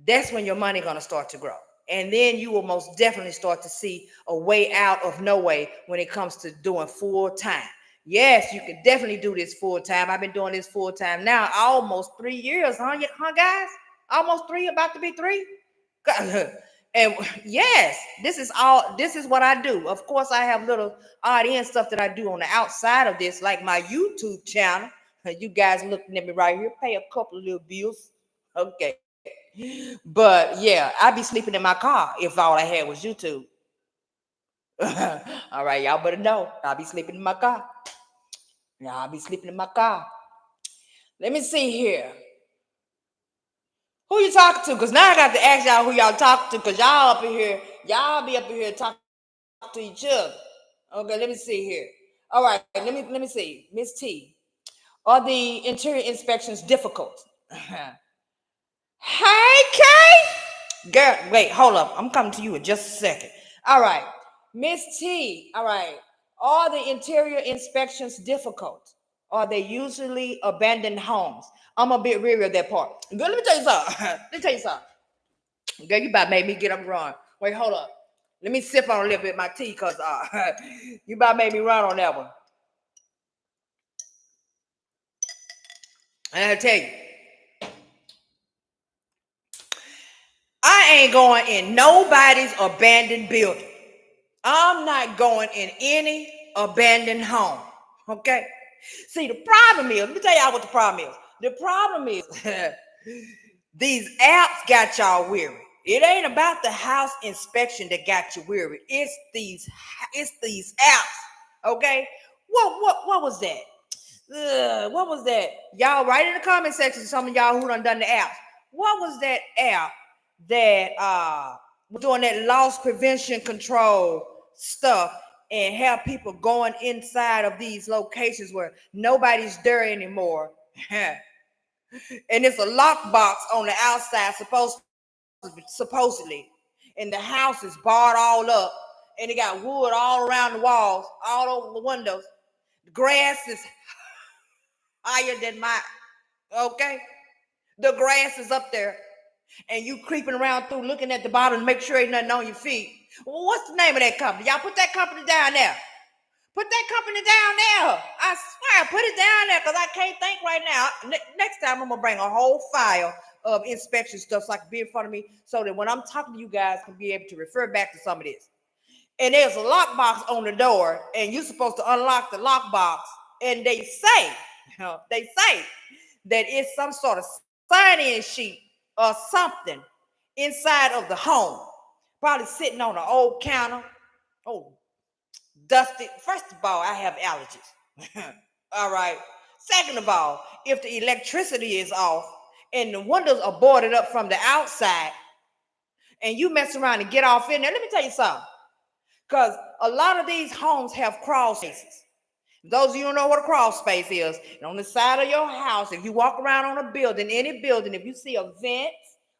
that's when your money going to start to grow. And then you will most definitely start to see a way out of no way when it comes to doing full time. Yes, you can definitely do this full time. I've been doing this full time now almost 3 years, huh guys? Almost 3, about to be 3. And yes, this is what I do. Of course, I have little odd end stuff that I do on the outside of this, like my YouTube channel. You guys looking at me right here, pay a couple of little bills. Okay. But yeah, I'd be sleeping in my car if all I had was YouTube. All right, y'all better know. I'll be sleeping in my car. Yeah, I'll be sleeping in my car. Let me see here. Who you talking to? Because now I got to ask y'all who y'all talking to, because y'all up in here, y'all be up in here talking to each other. Okay, let me see here. All right, let me see. Miss T, are the interior inspections difficult? Hey, Kay. Girl, wait, hold up. I'm coming to you in just a second. All right. Miss T, all right. Are the interior inspections difficult? Are they usually abandoned homes? I'm a bit weary of that part. Girl, let me tell you something. Let me tell you something. Girl, you about made me get up and run. Wait, hold up. Let me sip on a little bit of my tea, because you about made me run on that one. And I'll tell you, I ain't going in nobody's abandoned building. I'm not going in any abandoned home. Okay? See, the problem is, let me tell y'all what the problem is. The problem is these apps got y'all weary. It ain't about the house inspection that got you weary. It's these apps. Okay? What was that? What was that? Y'all write in the comment section, some of y'all who done the apps. What was that app that was doing that loss prevention control stuff and have people going inside of these locations where nobody's there anymore? And it's a lockbox on the outside, supposedly, and the house is barred all up, and it got wood all around the walls, all over the windows. The grass is higher than my, okay? The grass is up there, and you creeping around through looking at the bottom to make sure ain't nothing on your feet. Well, what's the name of that company? Y'all put that company down there. Put that company down there. I swear, put it down there, because I can't think right now. Next time, I'm going to bring a whole file of inspection stuff so I can be in front of me, so that when I'm talking to you guys, I can be able to refer back to some of this. and there's a lockbox on the door, and you're supposed to unlock the lockbox, and they say, that it's some sort of sign-in sheet or something inside of the home, probably sitting on an old counter. Oh, dusty. First of all, I have allergies. All right. Second of all, if the electricity is off and the windows are boarded up from the outside, and you mess around and get off in there, let me tell you something. Because a lot of these homes have crawl spaces. Those of you who don't know what a crawl space is, on the side of your house, if you walk around on a building, any building, if you see a vent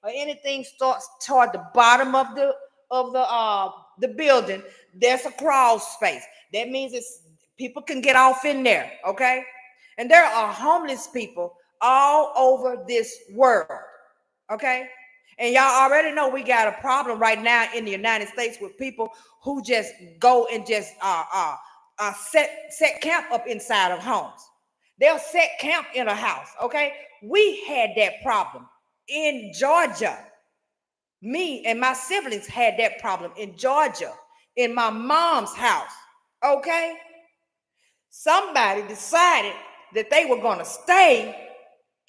or anything starts toward the bottom of the building, there's a crawl space. That means it's people can get off in there, okay? And there are homeless people all over this world, okay? And y'all already know we got a problem right now in the United States with people who just go and just set camp up inside of homes. They'll set camp in a house, okay? We had that problem in Georgia. Me and my siblings had that problem in Georgia, in my mom's house, okay? Somebody decided that they were going to stay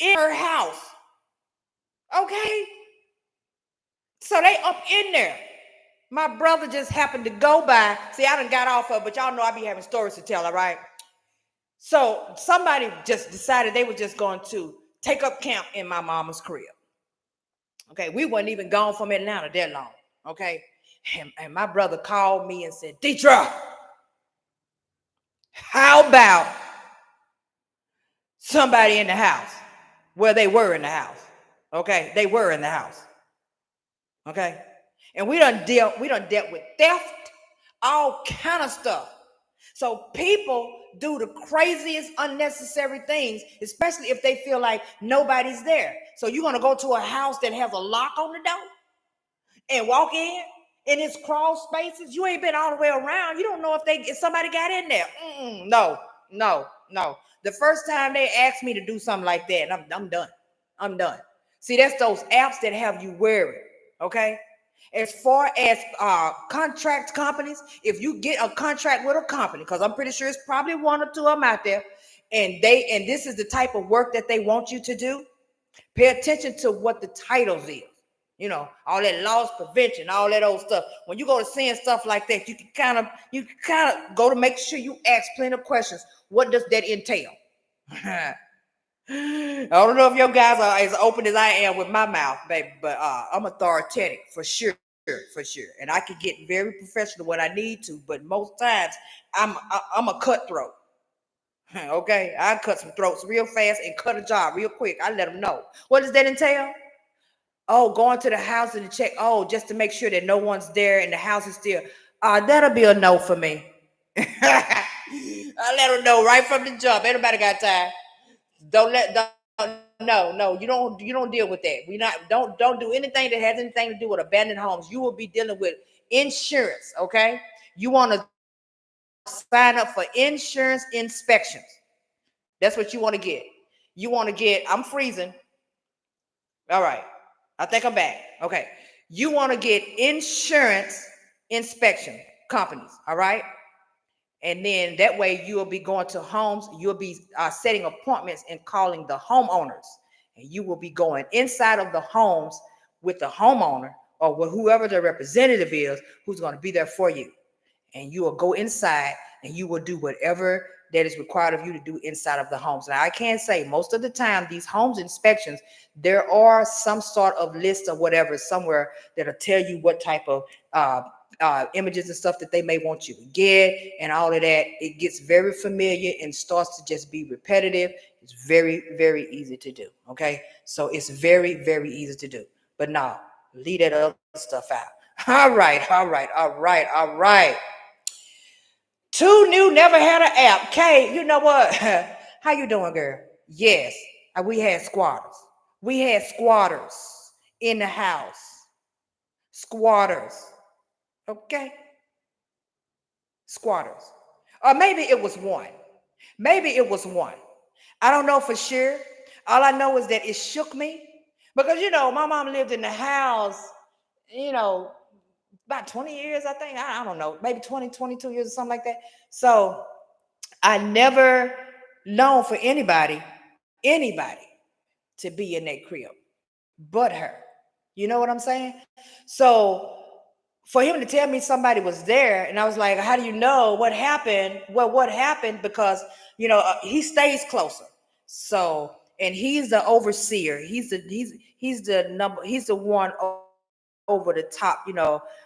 in her house, okay? So they up in there. My brother just happened to go by. See, I done got off of it, but y'all know I be having stories to tell, all right? So somebody just decided they were just going to take up camp in my mama's crib. Okay, we wasn't even gone from Atlanta that long, okay? And my brother called me and said, Deetra, how about somebody in the house? Well, they were in the house, okay? They were in the house, okay? And we done dealt with theft, all kind of stuff. So people do the craziest unnecessary things, especially if they feel like nobody's there. So you're going to go to a house that has a lock on the door and walk in its crawl spaces. You ain't been all the way around. You don't know if somebody got in there. No. The first time they asked me to do something like that, I'm done. I'm done. See, that's those apps that have you weary, okay? As far as contract companies, if you get a contract with a company, because I'm pretty sure it's probably one or two of them out there, and this is the type of work that they want you to do, pay attention to what the titles is. You know, all that loss prevention, all that old stuff. When you go to seeing stuff like that, you can kind of go to make sure you ask plenty of questions. What does that entail? I don't know if your guys are as open as I am with my mouth, baby, but I'm authoritative for sure. And I can get very professional when I need to, but most times I'm a cutthroat. Okay, I cut some throats real fast and cut a job real quick. I let them know. What does that entail? Oh, going to the house and check. Oh, just to make sure that no one's there and the house is still. That'll be a no for me. I let them know right from the jump. Everybody got time. No. You don't deal with that. Don't do anything that has anything to do with abandoned homes. You will be dealing with insurance. Okay, you want to sign up for insurance inspections. That's what you want to get. You want to get. I'm freezing. All right. I think I'm back. Okay. You want to get insurance inspection companies. All right. And then that way you'll be going to homes. You'll be setting appointments and calling the homeowners. And you will be going inside of the homes with the homeowner or with whoever the representative is who's going to be there for you. And you will go inside and you will do whatever that is required of you to do inside of the homes. Now, I can say most of the time, these homes inspections, there are some sort of list or whatever somewhere that'll tell you what type of images and stuff that they may want you to get and all of that. It gets very familiar and starts to just be repetitive. It's very, very easy to do. Okay. So it's very, very easy to do. But no, leave that other stuff out. All right. Too new, never had an app. Kay, you know what? How you doing, girl? Yes, we had squatters. We had squatters in the house. Squatters. Okay? Squatters. Or maybe it was one. I don't know for sure. All I know is that it shook me. Because, my mom lived in the house, about 20 years, I think. I don't know, maybe 20, 22 years or something like that. So I never known for anybody to be in that crib but her. You know what I'm saying? So for him to tell me somebody was there, and I was like, how do you know what happened? Well, what happened? Because he stays closer. So, and he's the overseer. He's the number. He's the one over the top.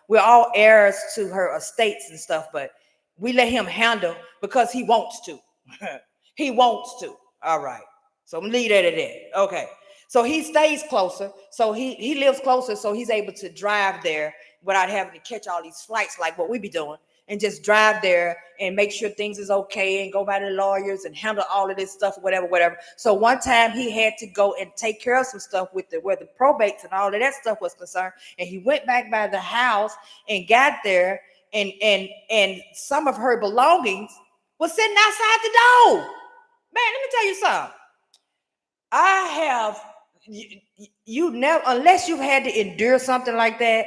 We're all heirs to her estates and stuff, but we let him handle because he wants to. He wants to. All right. So I'm gonna leave that at that. Okay. So he stays closer. So he lives closer. So he's able to drive there without having to catch all these flights like what we be doing, and just drive there and make sure things is okay and go by the lawyers and handle all of this stuff, whatever. So one time he had to go and take care of some stuff with where the probates and all of that stuff was concerned. And he went back by the house and got there, and some of her belongings was sitting outside the door. Man, let me tell you something. I have you never, unless you've had to endure something like that.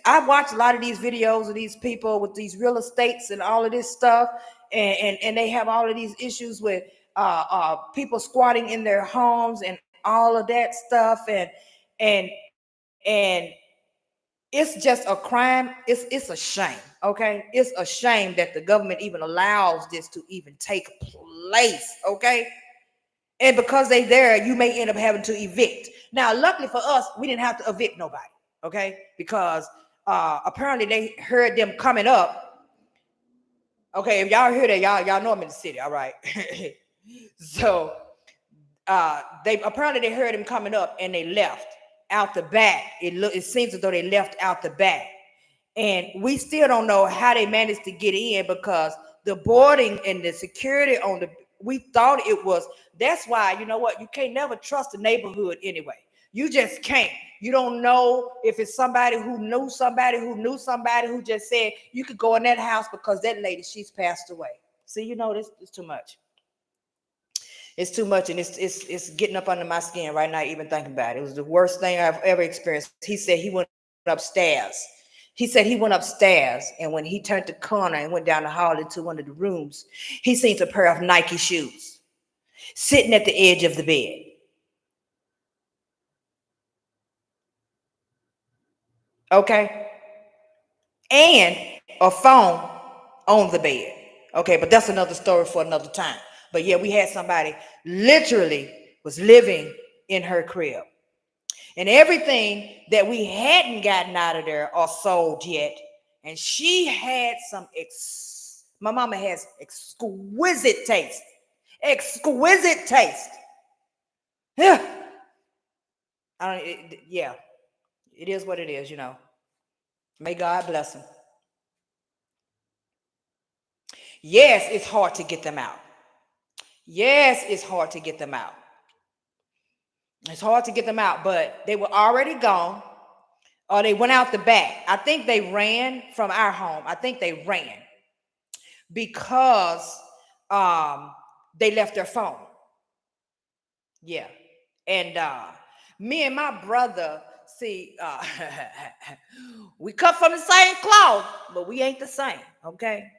I watch a lot of these videos of these people with these real estates and all of this stuff, and they have all of these issues with people squatting in their homes and all of that stuff, and it's just a crime. It's a shame. Okay, it's a shame that the government even allows this to even take place. Okay. And because they there, you may end up having to evict. Now, luckily for us, we didn't have to evict nobody, okay? Because apparently they heard them coming up. Okay, if y'all hear that, y'all know I'm in the city, all right? So they heard him coming up and they left out the back. It seems as though they left out the back. And we still don't know how they managed to get in, because the boarding and the security we thought it was. That's why, you know what, you can't never trust the neighborhood anyway. You just can't. You don't know if it's somebody who knew somebody who knew somebody who just said you could go in that house because that lady, she's passed away. See, this is too much. It's too much, and it's getting up under my skin right now even thinking about it. It was the worst thing I've ever experienced. He said he went upstairs. And when he turned the corner and went down the hall into one of the rooms, he seen a pair of Nike shoes sitting at the edge of the bed. Okay? And a phone on the bed. Okay, but that's another story for another time. But yeah, we had somebody literally was living in her crib. And everything that we hadn't gotten out of there or sold yet. And she had my mama has exquisite taste. Exquisite taste. Yeah. Yeah. It is what it is, May God bless them. Yes, it's hard to get them out. Yes, it's hard to get them out. It's hard to get them out, but they were already gone, or they went out the back. I think they ran from our home. I think they ran because they left their phone. Yeah. And me and my brother, see, we cut from the same cloth, but we ain't the same. Okay.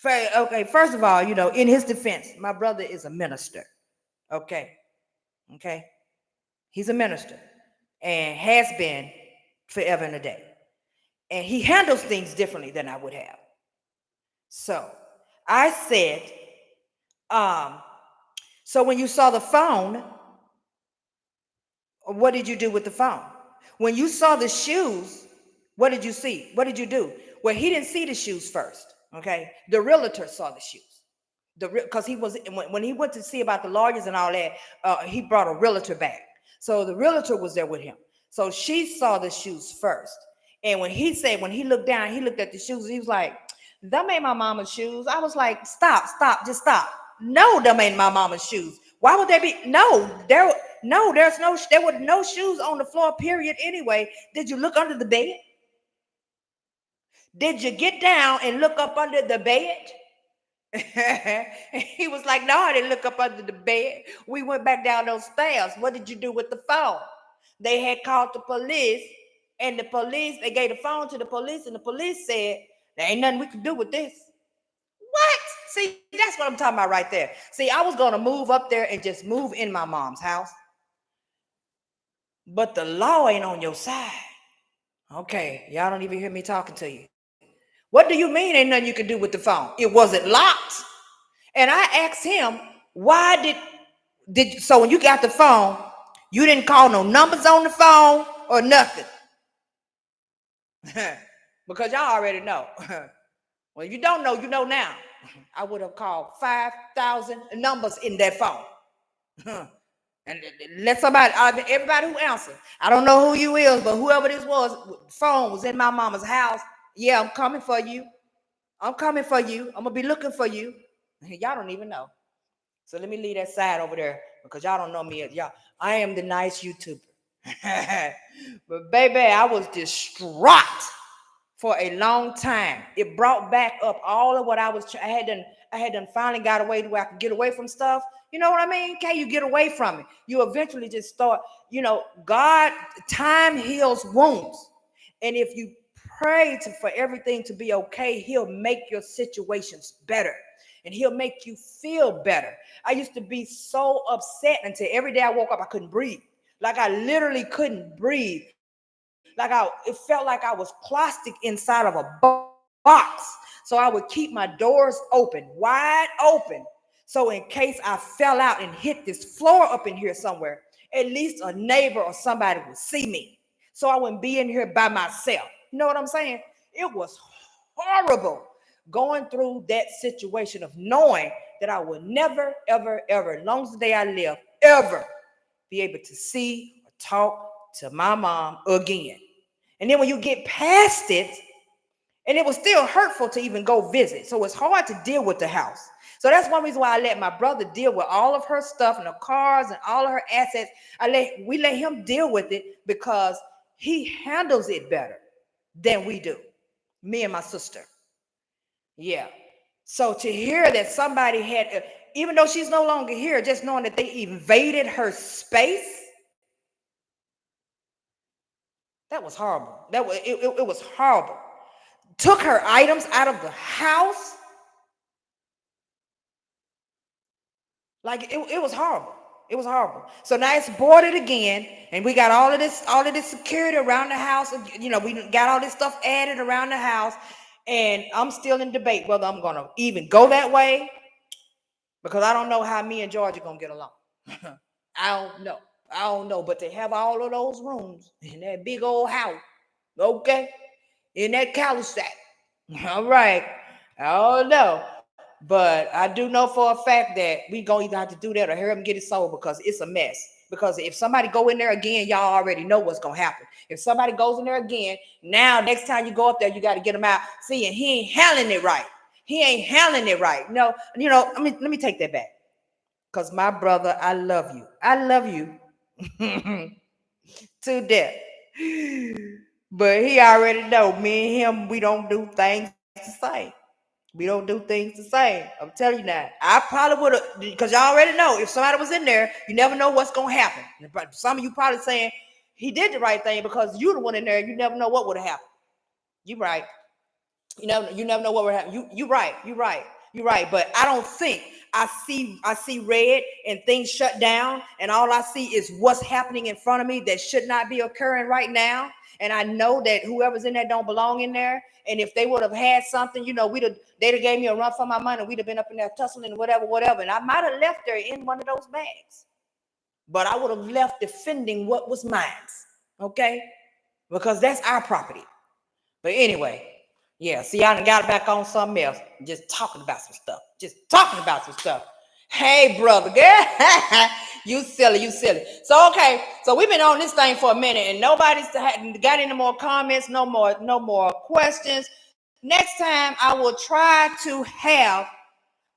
Okay. First of all, in his defense, my brother is a minister. Okay. Okay. He's a minister and has been forever and a day. And he handles things differently than I would have. So I said, so when you saw the phone, what did you do with the phone? When you saw the shoes, what did you see? What did you do? Well, he didn't see the shoes first. Okay. The realtor saw the shoes. Because he was, when he went to see about the lawyers and all that, he brought a realtor back. So the realtor was there with him. So she saw the shoes first. And when he looked down, he looked at the shoes. He was like, "Them ain't my mama's shoes." I was like, "Stop, just stop. No, them ain't my mama's shoes. Why would they be? No, there were no shoes on the floor, period. Anyway, did you look under the bed? Did you get down and look up under the bed?" He was like, "No, I didn't look up under the bed. We went back down those stairs. What did you do with the phone?" They had called the police And the police, they gave the phone to the police, and the police said, there ain't nothing we can do with this. What? See, that's what I'm talking about right there. See, I was going to move up there and just move in my mom's house. But the law ain't on your side. Okay, y'all don't even hear me talking to you. What do you mean ain't nothing you can do with the phone? It wasn't locked. And I asked him, why did so when you got the phone, you didn't call no numbers on the phone or nothing? Because y'all already know. Well, if you don't know, you know now. I would have called 5,000 numbers in that phone. And let somebody, everybody who answered, I don't know who you is, but whoever this was, phone was in my mama's house. Yeah, I'm coming for you. I'm coming for you. I'm going to be looking for you. Y'all don't even know. So let me leave that side over there because y'all don't know me. Y'all, I am the nice YouTuber. But baby, I was distraught for a long time. It brought back up all of what I had done finally got away to where I could get away from stuff. You know what I mean? Can you get away from it? You eventually just start, God, time heals wounds. And if you pray for everything to be okay, he'll make your situations better. And he'll make you feel better. I used to be so upset until every day I woke up, I couldn't breathe. Like I literally couldn't breathe. It felt like I was plastic inside of a box. So I would keep my doors open, wide open. So in case I fell out and hit this floor up in here somewhere, at least a neighbor or somebody would see me. So I wouldn't be in here by myself. You know what I'm saying? It was horrible going through that situation of knowing that I would never, ever, ever, as long as the day I live, ever be able to see or talk to my mom again. And then when you get past it, and it was still hurtful to even go visit. So it's hard to deal with the house. So that's one reason why I let my brother deal with all of her stuff and the cars and all of her assets. We let him deal with it because he handles it better than we do. Me and my sister. Yeah. So to hear that somebody had, even though she's no longer here, just knowing that they invaded her space, that was horrible. It was horrible. Took her items out of the house. Like it was horrible. It was horrible. So now it's boarded again, and we got all of this security around the house. We got all this stuff added around the house, and I'm still in debate whether I'm gonna even go that way because I don't know how me and George are gonna get along. I don't know. But to have all of those rooms in that big old house, okay, in that cul-de-sac, all right. I don't know. But I do know for a fact that we gonna either have to do that or hurry up and get it sold because it's a mess. Because if somebody go in there again, y'all already know what's gonna happen. If somebody goes in there again, now next time you go up there, you got to get them out. See, and he ain't handling it right. He ain't handling it right. No, let me take that back. Because my brother, I love you. I love you to death. But he already know me and him, we don't do things the same. We don't do things the same. I'm telling you now. I probably would have, because y'all already know, if somebody was in there, you never know what's going to happen. Some of you probably saying, he did the right thing because you the one in there, you never know what would have happened. You right. You never know what would happen. You right. But I don't think I see red and things shut down, and all I see is what's happening in front of me that should not be occurring right now. And I know that whoever's in there don't belong in there. And if they would have had something, they'd have gave me a run for my money. We'd have been up in there tussling, whatever. And I might have left there in one of those bags, but I would have left defending what was mine. Okay, because that's our property. But anyway. Yeah, see, I done got back on something else. Just talking about some stuff. Hey, brother, girl. you silly. So, okay. So we've been on this thing for a minute and nobody's got any more comments, no more questions. Next time I will try to have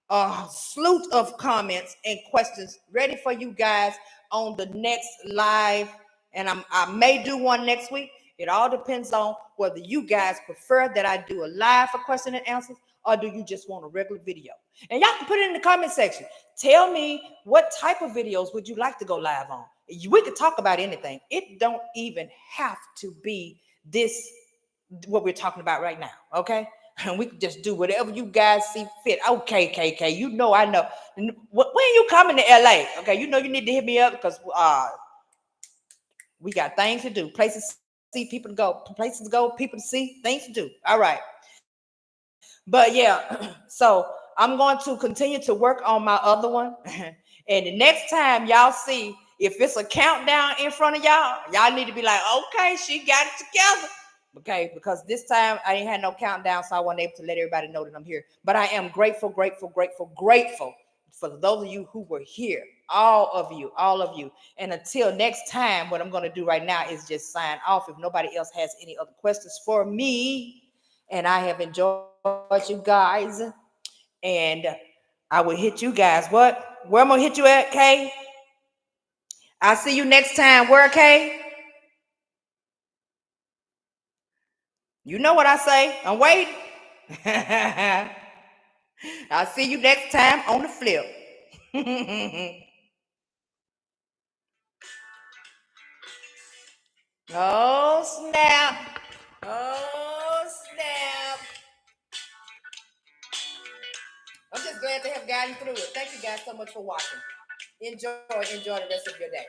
a slew of comments and questions ready for you guys on the next live. And I may do one next week. It all depends on whether you guys prefer that I do a live for question and answers or do you just want a regular video. And y'all can put it in the comment section. Tell me what type of videos would you like to go live on. We could talk about anything. It don't even have to be this what we're talking about right now, okay? And we can just do whatever you guys see fit. Okay, KK, you know I know. When you coming to LA? Okay, you know you need to hit me up because we got things to do, places to see, people to go, places to go, people to see, things to do. All right. But yeah, so I'm going to continue to work on my other one. And the next time y'all see if it's a countdown in front of y'all, y'all need to be like, okay, she got it together. Okay, because this time I ain't had no countdown, so I wasn't able to let everybody know that I'm here. But I am grateful, grateful, grateful, grateful for those of you who were here. All of you, all of you. And until next time, what I'm going to do right now is just sign off. If nobody else has any other questions for me, and I have enjoyed you guys. And I will hit you guys. What? Where I'm gonna hit you at, Kay? I'll see you next time. Where, Kay? You know what I say. I'm waiting. I'll see you next time on the flip. Oh, snap. Oh, snap. I'm just glad to have gotten through it. Thank you guys so much for watching. Enjoy the rest of your day.